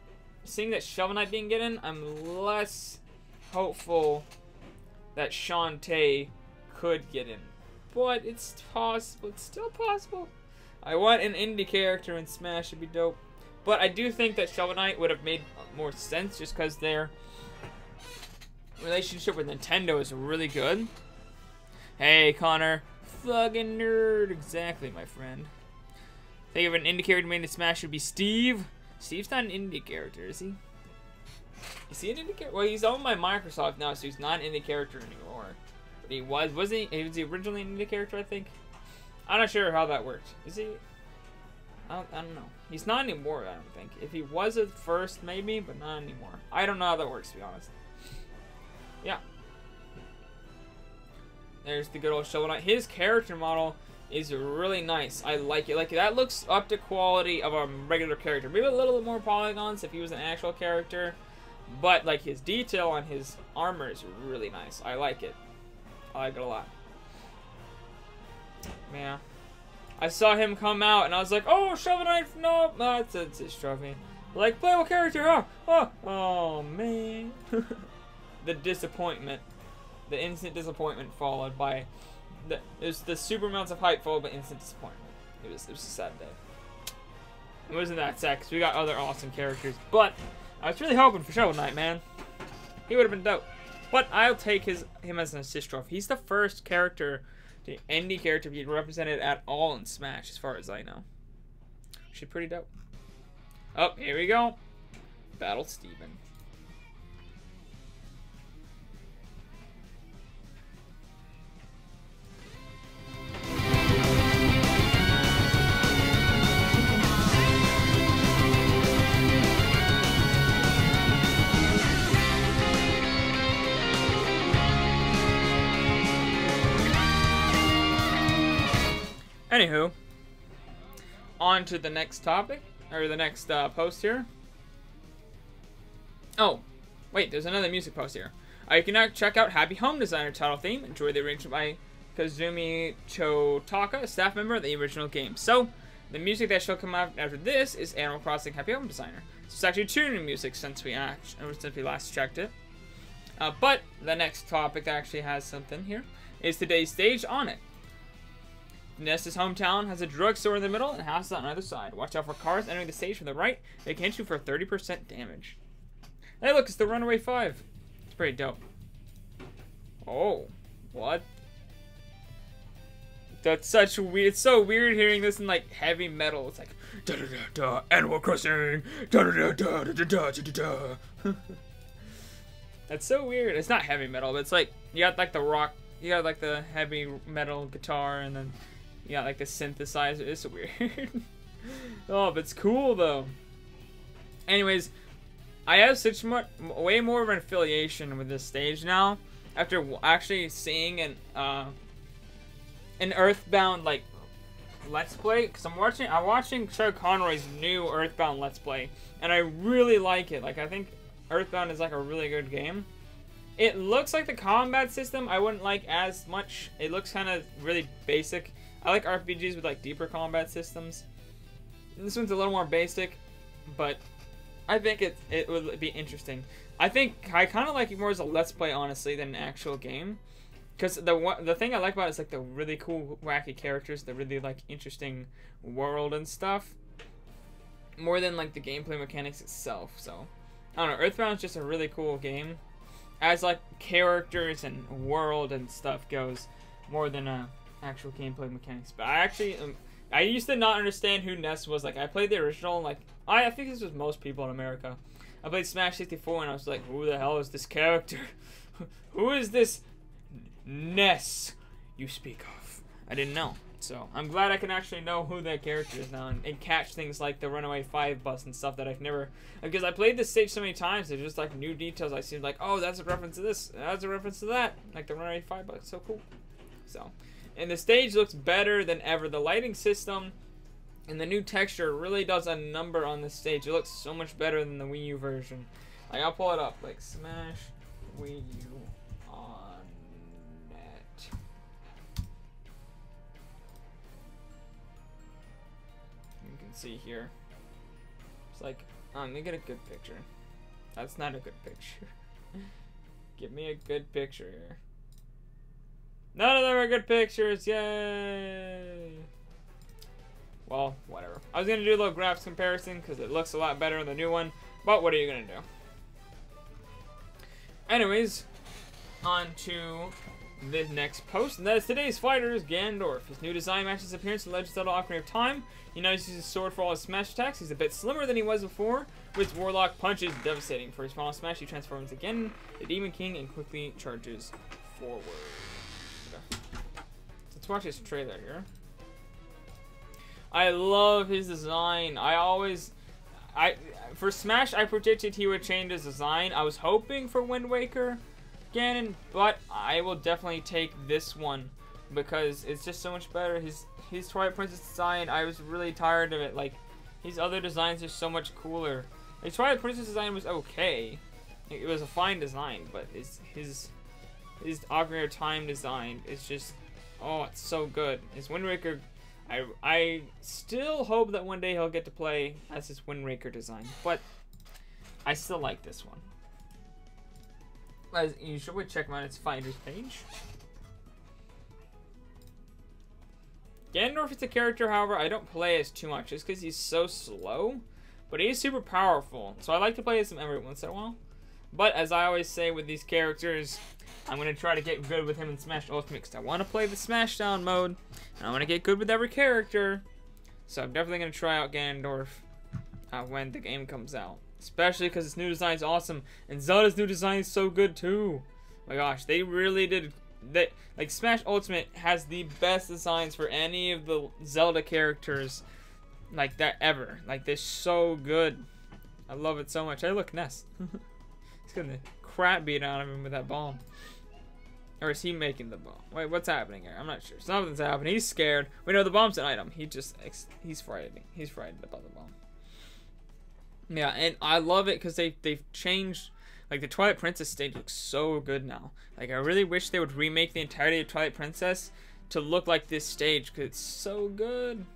seeing that Shovel Knight didn't get in, I'm less hopeful that Shantae could get in. But it's possible. It's still possible. I want an indie character in Smash. It'd be dope. But I do think that Shovel Knight would have made more sense just because their relationship with Nintendo is really good. Hey, Connor. Fucking nerd. Exactly, my friend. Think of an indie character made in Smash would be Steve. Steve's not an indie character, is he? Is he an indie character? Well, he's owned by Microsoft now, so he's not an indie character anymore. But he wasn't he? Was he originally an indie character, I think? I'm not sure how that worked. Is he? I don't know. He's not anymore, I don't think. If he was at first, maybe, but not anymore. I don't know how that works, to be honest. Yeah. There's the good old Shovel Knight. His character model is really nice. I like it. Like, that looks up to quality of a regular character. Maybe a little bit more polygons if he was an actual character. But, like, his detail on his armor is really nice. I like it. I like it a lot. Yeah. I saw him come out, and I was like, oh, Shovel Knight, no, it's his trophy. Like, playable character, huh? Oh, man. The disappointment. The instant disappointment followed by... There's the super amounts of hype followed by instant disappointment. It was a sad day. It wasn't that sad, because we got other awesome characters, but I was really hoping for Shovel Knight, man. He would have been dope. But I'll take him as an assist trophy. He's the first character... the indie character being represented at all in Smash, as far as I know. Actually, pretty dope. Oh, here we go. Battle Steven. Anywho, on to the next topic, or the next post here. Oh, wait, there's another music post here. You can now check out Happy Home Designer title theme. Enjoy the arrangement by Kazumi Chotaka, a staff member of the original game. So, the music that shall come out after this is Animal Crossing Happy Home Designer. So it's actually 2 new music since we last checked it. But the next topic that actually has something here is today's stage on it. Nessa's hometown has a drugstore in the middle and houses on either side. Watch out for cars entering the stage from the right. They can hit you for 30% damage. Hey, look, it's the Runaway 5. It's pretty dope. Oh, what? That's such weird. It's so weird hearing this in like heavy metal. It's like da da da da, Animal Crossing, da da da da da da da da da. That's so weird. It's not heavy metal, but it's like you got like the rock, you got like the heavy metal guitar, and then you got like the synthesizer. It's weird. Oh, but it's cool though. Anyways, I have such much, way more of an affiliation with this stage now after actually seeing an Earthbound like Let's Play, because I'm watching Chuck Conroy's new Earthbound Let's Play, and I really like it. Like, I think Earthbound is like a really good game. It looks like the combat system I wouldn't like as much. It looks kind of really basic. I like RPGs with like deeper combat systems. This one's a little more basic, but I think it would be interesting. I think I kind of like it more as a Let's Play, honestly, than an actual game. Because the thing I like about it is like the really cool, wacky characters, the really like interesting world and stuff, more than like the gameplay mechanics itself. So I don't know. Earthbound is just a really cool game, as like characters and world and stuff goes, more than actual gameplay mechanics. But I actually I used to not understand who Ness was. Like, I played the original, like, I think this was most people in America. I played Smash 64 and I was like, who the hell is this character? Who is this Ness you speak of? I didn't know. So, I'm glad I can actually know who that character is now and catch things like the Runaway 5 bus and stuff that I've never... Because I played this stage so many times, there's just, like, new details I see, like, oh, that's a reference to this, that's a reference to that. Like, the Runaway 5 bus, so cool. So... And the stage looks better than ever. The lighting system and the new texture really does a number on this stage. It looks so much better than the Wii U version. Like, I'll pull it up. Like, Smash Wii U on net. You can see here. It's like, let me get a good picture. That's not a good picture. Give me a good picture here. None of them are good pictures, yay! Well, whatever. I was gonna do a little graphics comparison because it looks a lot better in the new one, but what are you gonna do? Anyways, on to the next post, and that is today's fighter is Ganondorf. His new design matches his appearance in Legend of Zelda: Ocarina of Time. He now uses his sword for all his smash attacks. He's a bit slimmer than he was before, with his Warlock punches devastating. For his final smash, he transforms again the Demon King and quickly charges forward. Let's watch his trailer here. I love his design. For Smash, I predicted he would change his design. I was hoping for Wind Waker Ganon, but I will definitely take this one because it's just so much better. His Twilight Princess design, I was really tired of it. Like, his other designs are so much cooler. His Twilight Princess design was okay. It was a fine design, but his Ocarina of Time design is just, oh, it's so good. His Wind Waker, I still hope that one day he'll get to play as his Wind Waker design, but I still like this one. As you should check him out its finders page. Ganondorf is a character, however, I don't play as too much just because he's so slow, but he is super powerful, so I like to play as him every once in a while. But as I always say with these characters, I'm going to try to get good with him in Smash Ultimate because I want to play the Smashdown mode, and I want to get good with every character. So I'm definitely going to try out Ganondorf when the game comes out. Especially because its new design is awesome, and Zelda's new design is so good too. My gosh, they really did. Like, Smash Ultimate has the best designs for any of the Zelda characters like that ever. Like, they're so good. I love it so much. Hey, look, Ness. He's getting the crap beat out of him with that bomb. Or is he making the bomb? Wait, what's happening here? I'm not sure. Something's happening. He's scared. We know the bomb's an item. He's frightened. He's frightened about the bomb. Yeah, and I love it because they've changed. Like, the Twilight Princess stage looks so good now. Like, I really wish they would remake the entirety of Twilight Princess to look like this stage because it's so good.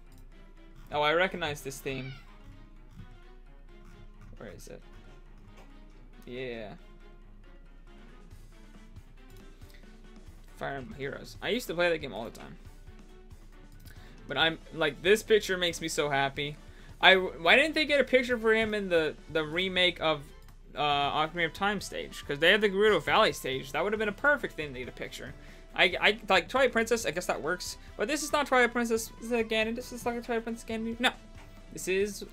Oh, I recognize this theme. Where is it? Yeah. Fire Emblem Heroes. I used to play that game all the time. But I'm like, this picture makes me so happy. Why didn't they get a picture for him in the remake of Ocarina of Time stage, because they had the Gerudo Valley stage. That would have been a perfect thing to get a picture. I like Twilight Princess. I guess that works, but this is not Twilight Princess Ganon. This is like a Twilight Princess Ganon. No, this is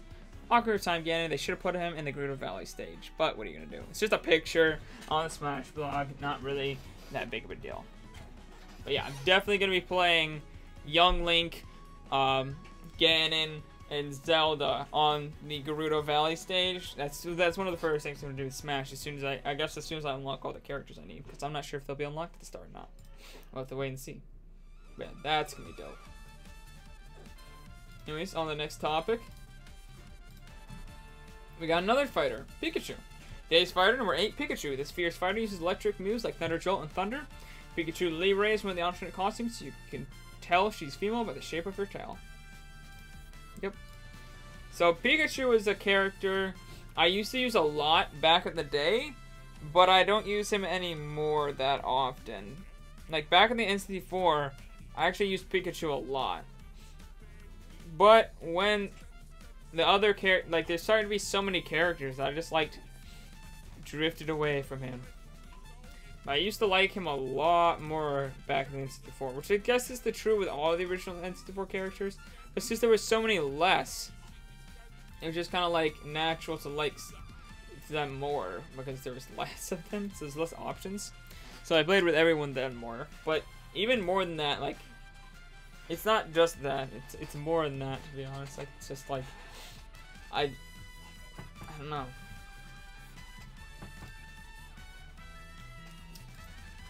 Ocarina of Time Ganon. They should have put him in the Gerudo Valley stage, but what are you gonna do? It's just a picture on the Smash blog. Not really that big of a deal. But yeah, I'm definitely gonna be playing Young Link, Ganon, and Zelda on the Gerudo Valley stage. That's one of the first things I'm gonna do with Smash. As soon as I unlock all the characters I need, because I'm not sure if they'll be unlocked at the start or not. We'll have to wait and see. But yeah, that's gonna be dope. Anyways, on the next topic, we got another fighter, Pikachu. Today's fighter number 8, Pikachu. This fierce fighter uses electric moves like Thunder Jolt and Thunder. Pikachu Libre is one of the alternate costumes, so you can tell she's female by the shape of her tail. Yep. So Pikachu is a character I used to use a lot back in the day, but I don't use him anymore that often. Like back in the N64, I actually used Pikachu a lot. But when the other like there's starting to be so many characters that I just drifted away from him. I used to like him a lot more back in the N64, which I guess is the true with all the original N64 characters. But since there was so many less, it was just kind of like natural to like them more because there was less of them, so there's less options. So I played with everyone then more. But even more than that, like, it's not just that. It's more than that, to be honest. Like, it's just like, I don't know.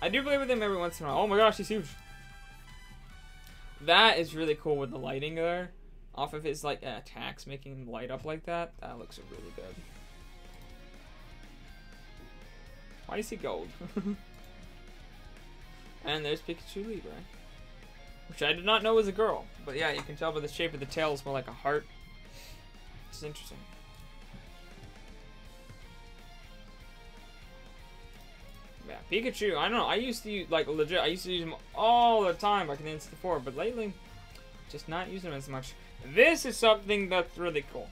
I do play with him every once in a while. Oh my gosh, he's huge. That is really cool with the lighting there. Off of his, like, attacks making him light up like that. That looks really good. Why is he gold? And there's Pikachu Libre. Which I did not know was a girl. But yeah, you can tell by the shape of the tail, it's more like a heart. It's interesting. Yeah, Pikachu, I don't know, I used to use, like, legit, I used to use him all the time back in the N64, but lately, just not using him as much. This is something that's really cool.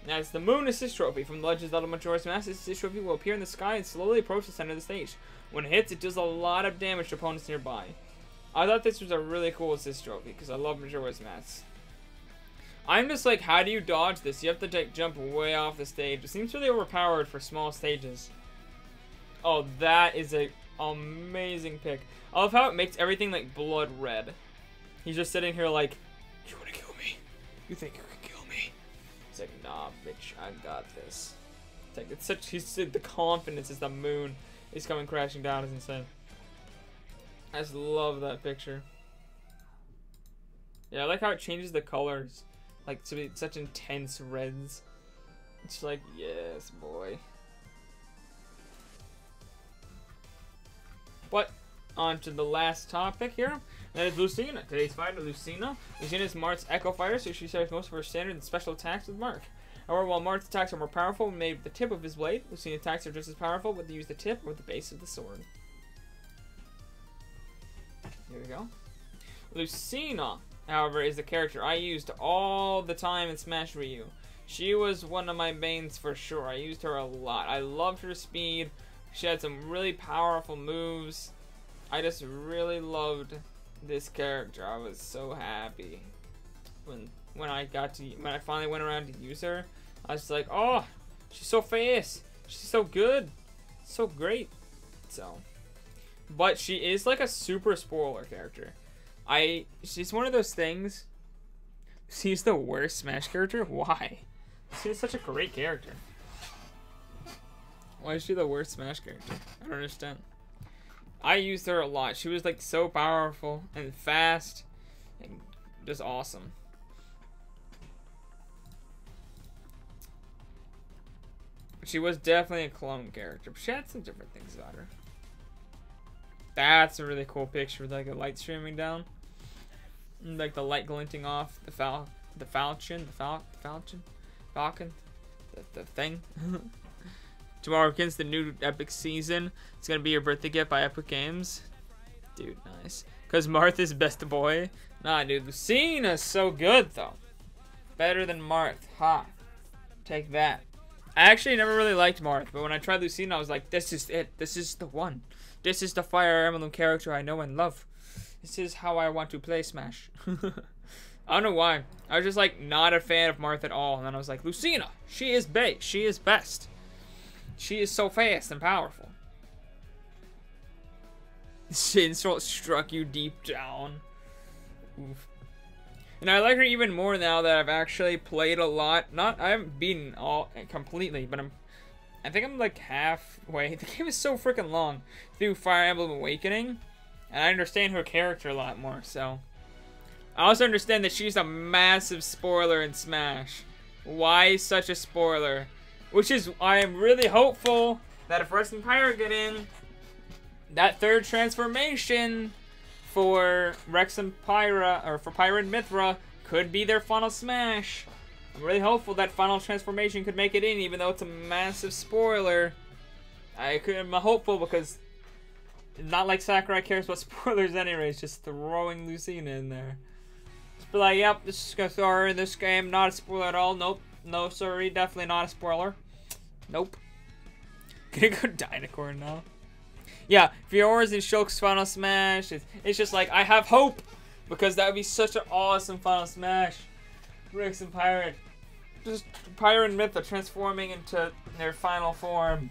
Now, it's the Moon Assist Trophy from the Legend of Zelda Majora's Mask. This Assist Trophy will appear in the sky and slowly approach the center of the stage. When it hits, it does a lot of damage to opponents nearby. I thought this was a really cool Assist Trophy, because I love Majora's Mask. I'm just like, how do you dodge this? You have to, like, jump way off the stage. It seems really overpowered for small stages. Oh, that is a amazing pick. I love how it makes everything like blood red. He's just sitting here like, you wanna kill me? You think you can kill me? He's like, nah, bitch, I got this. It's like, it's such, he's the confidence as the moon is coming crashing down is insane. I just love that picture. Yeah, I like how it changes the colors, like to be such intense reds. It's like, yes, boy. But, on to the last topic here. That is Lucina. Today's fighter, Lucina. Lucina is Marth's Echo Fighter, so she shares most of her standard and special attacks with Marth. However, while Marth's attacks are more powerful when made with the tip of his blade, Lucina's attacks are just as powerful whether you use the tip or the base of the sword. Here we go. Lucina, however, is the character I used all the time in Smash Ryu. She was one of my mains for sure. I used her a lot. I loved her speed. She had some really powerful moves. I just really loved this character. I was so happy when I finally went around to use her. I was like, oh, she's so fast. She's so good. So great. So, but she is like a super spoiler character. She's one of those things. She's the worst Smash character? Why? She's such a great character. Why is she the worst Smash character? I don't understand. I used her a lot. She was like so powerful and fast and just awesome. She was definitely a clone character, but she had some different things about her. That's a really cool picture with like a light streaming down. And, like the light glinting off the falcon, the thing. Tomorrow begins the new Epic season. It's gonna be your birthday gift by Epic Games. Dude, nice. Cause Marth is best boy. Nah, dude, Lucina's so good though. Better than Marth. Ha. Take that. I actually never really liked Marth, but when I tried Lucina, I was like, this is it. This is the one. This is the Fire Emblem character I know and love. This is how I want to play Smash. I don't know why. I was just like not a fan of Marth at all. And then I was like, Lucina, she is base. She is best. She is so fast and powerful. This insult struck you deep down. Oof. And I like her even more now that I've actually played a lot. I haven't beaten all completely, but I think I'm like halfway. The game is so freaking long through Fire Emblem Awakening, and I understand her character a lot more. So I also understand that she's a massive spoiler in Smash. Why such a spoiler? Which is I am really hopeful that if Rex and Pyra get in, that third transformation for Rex and Pyra, or for Pyra and Mithra, could be their final Smash. I'm really hopeful that final transformation could make it in, even though it's a massive spoiler. I'm hopeful because it's not like Sakurai cares about spoilers anyway. It's just throwing Lucina in there. Just be like, yep, this is gonna throw her in this game. Not a spoiler at all. Nope. No, sorry. Definitely not a spoiler. Nope. Gonna go Dynacorn now. Yeah, Fiora's and Shulk's final Smash. It's just like, I have hope. Because that would be such an awesome final Smash. Rex and Pyra. Just Pyra and Myth are transforming into their final form.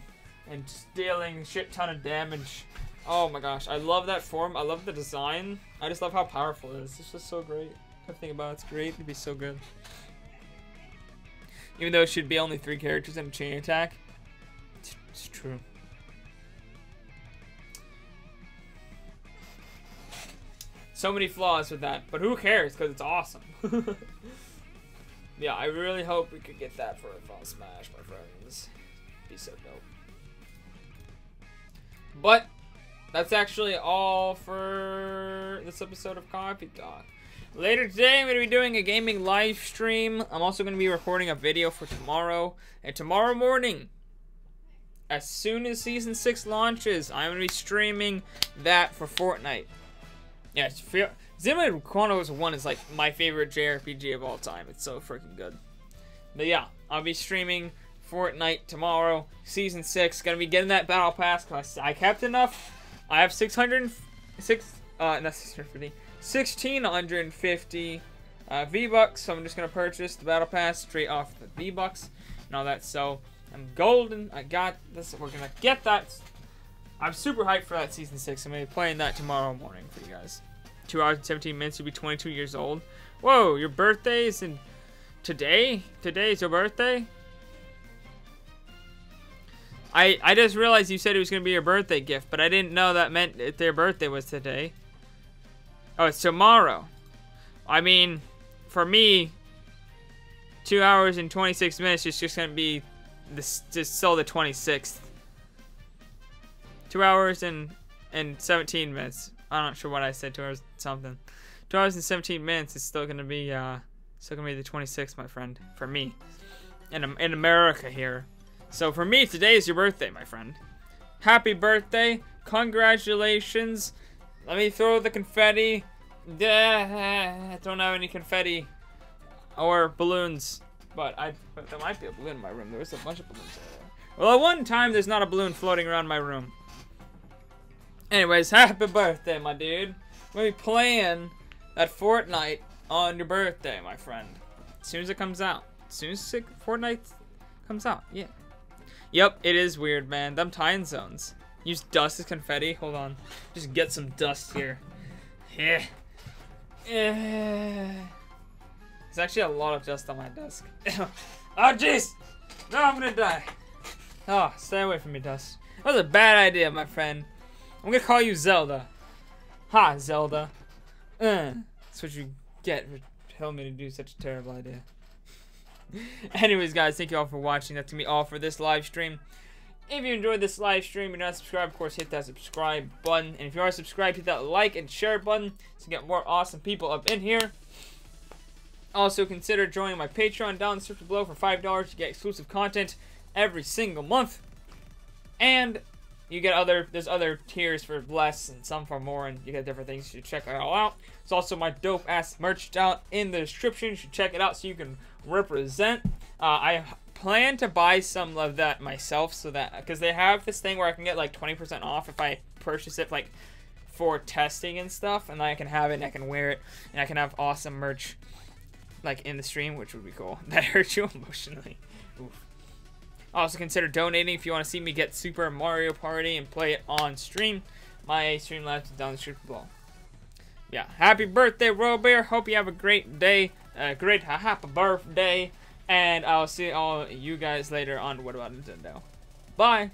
And just dealing a shit ton of damage. Oh my gosh, I love that form. I love the design. I just love how powerful it is. It's just so great. Everything about it's great. It'd be so good. Even though it should be only 3 characters and a chain attack. It's true. So many flaws with that, but who cares? Because it's awesome. Yeah, I really hope we could get that for a final Smash, my friends. Be so dope. But that's actually all for this episode of Coffee Talk. Later today, I'm going to be doing a gaming live stream. I'm also going to be recording a video for tomorrow. And tomorrow morning, as soon as Season 6 launches, I'm going to be streaming that for Fortnite. Yeah, Xenoblade Chronicles 1 is like my favorite JRPG of all time. It's so freaking good. But yeah, I'll be streaming Fortnite tomorrow. Season 6. Gonna be getting that battle pass because I kept enough. I have 1,650 V-Bucks, so I'm just gonna purchase the battle pass straight off the V-Bucks and all that. So I'm golden. I got this. We're gonna get that. I'm super hyped for that Season 6. I'm going to be playing that tomorrow morning for you guys. 2 hours and 17 minutes. You'll be 22 years old. Whoa, your birthday is in today? Today is your birthday? I just realized you said it was going to be your birthday gift, but I didn't know that meant that their birthday was today. Oh, it's tomorrow. I mean, for me, 2 hours and 26 minutes is just going to be just still the 26th. 2 hours and 17 minutes. I'm not sure what I said. 2 hours something. 2 hours and 17 minutes is still gonna be the 26th, my friend. For me, in America here. So for me, today is your birthday, my friend. Happy birthday! Congratulations! Let me throw the confetti. I don't have any confetti or balloons, but there might be a balloon in my room. There's a bunch of balloons over there. Well, at one time, there's not a balloon floating around my room. Anyways, happy birthday, my dude. We'll be playing that Fortnite on your birthday, my friend. As soon as it comes out. As soon as Fortnite comes out, yeah. Yep, it is weird, man. Them time zones. Use dust as confetti. Hold on. Just get some dust here. Yeah. There's actually a lot of dust on my desk. Oh, jeez. No, I'm gonna die. Oh, stay away from me, dust. That was a bad idea, my friend. I'm gonna call you Zelda. Ha, Zelda. That's what you get for telling me to do such a terrible idea. Anyways, guys, thank you all for watching. That's gonna be all for this live stream. If you enjoyed this live stream, you're not subscribed, of course, hit that subscribe button. And if you are subscribed, hit that like and share button to get more awesome people up in here. Also, consider joining my Patreon down in the description below for $5 to get exclusive content every single month. And you get there's other tiers for less and some for more, and you get different things. You should check it all out. There's also my dope ass merch down in the description. You should check it out so you can represent. I plan to buy some of that myself, so that, because they have this thing where I can get like 20% off if I purchase it like for testing and stuff, and I can have it and I can wear it and I can have awesome merch like in the stream, which would be cool. That hurt you emotionally. Oof. Also consider donating if you want to see me get Super Mario Party and play it on stream. My Streamlabs is down the description below. Yeah, happy birthday, Royal Bear. Hope you have a great day, happy birthday, and I'll see all you guys later on What About Nintendo. Bye.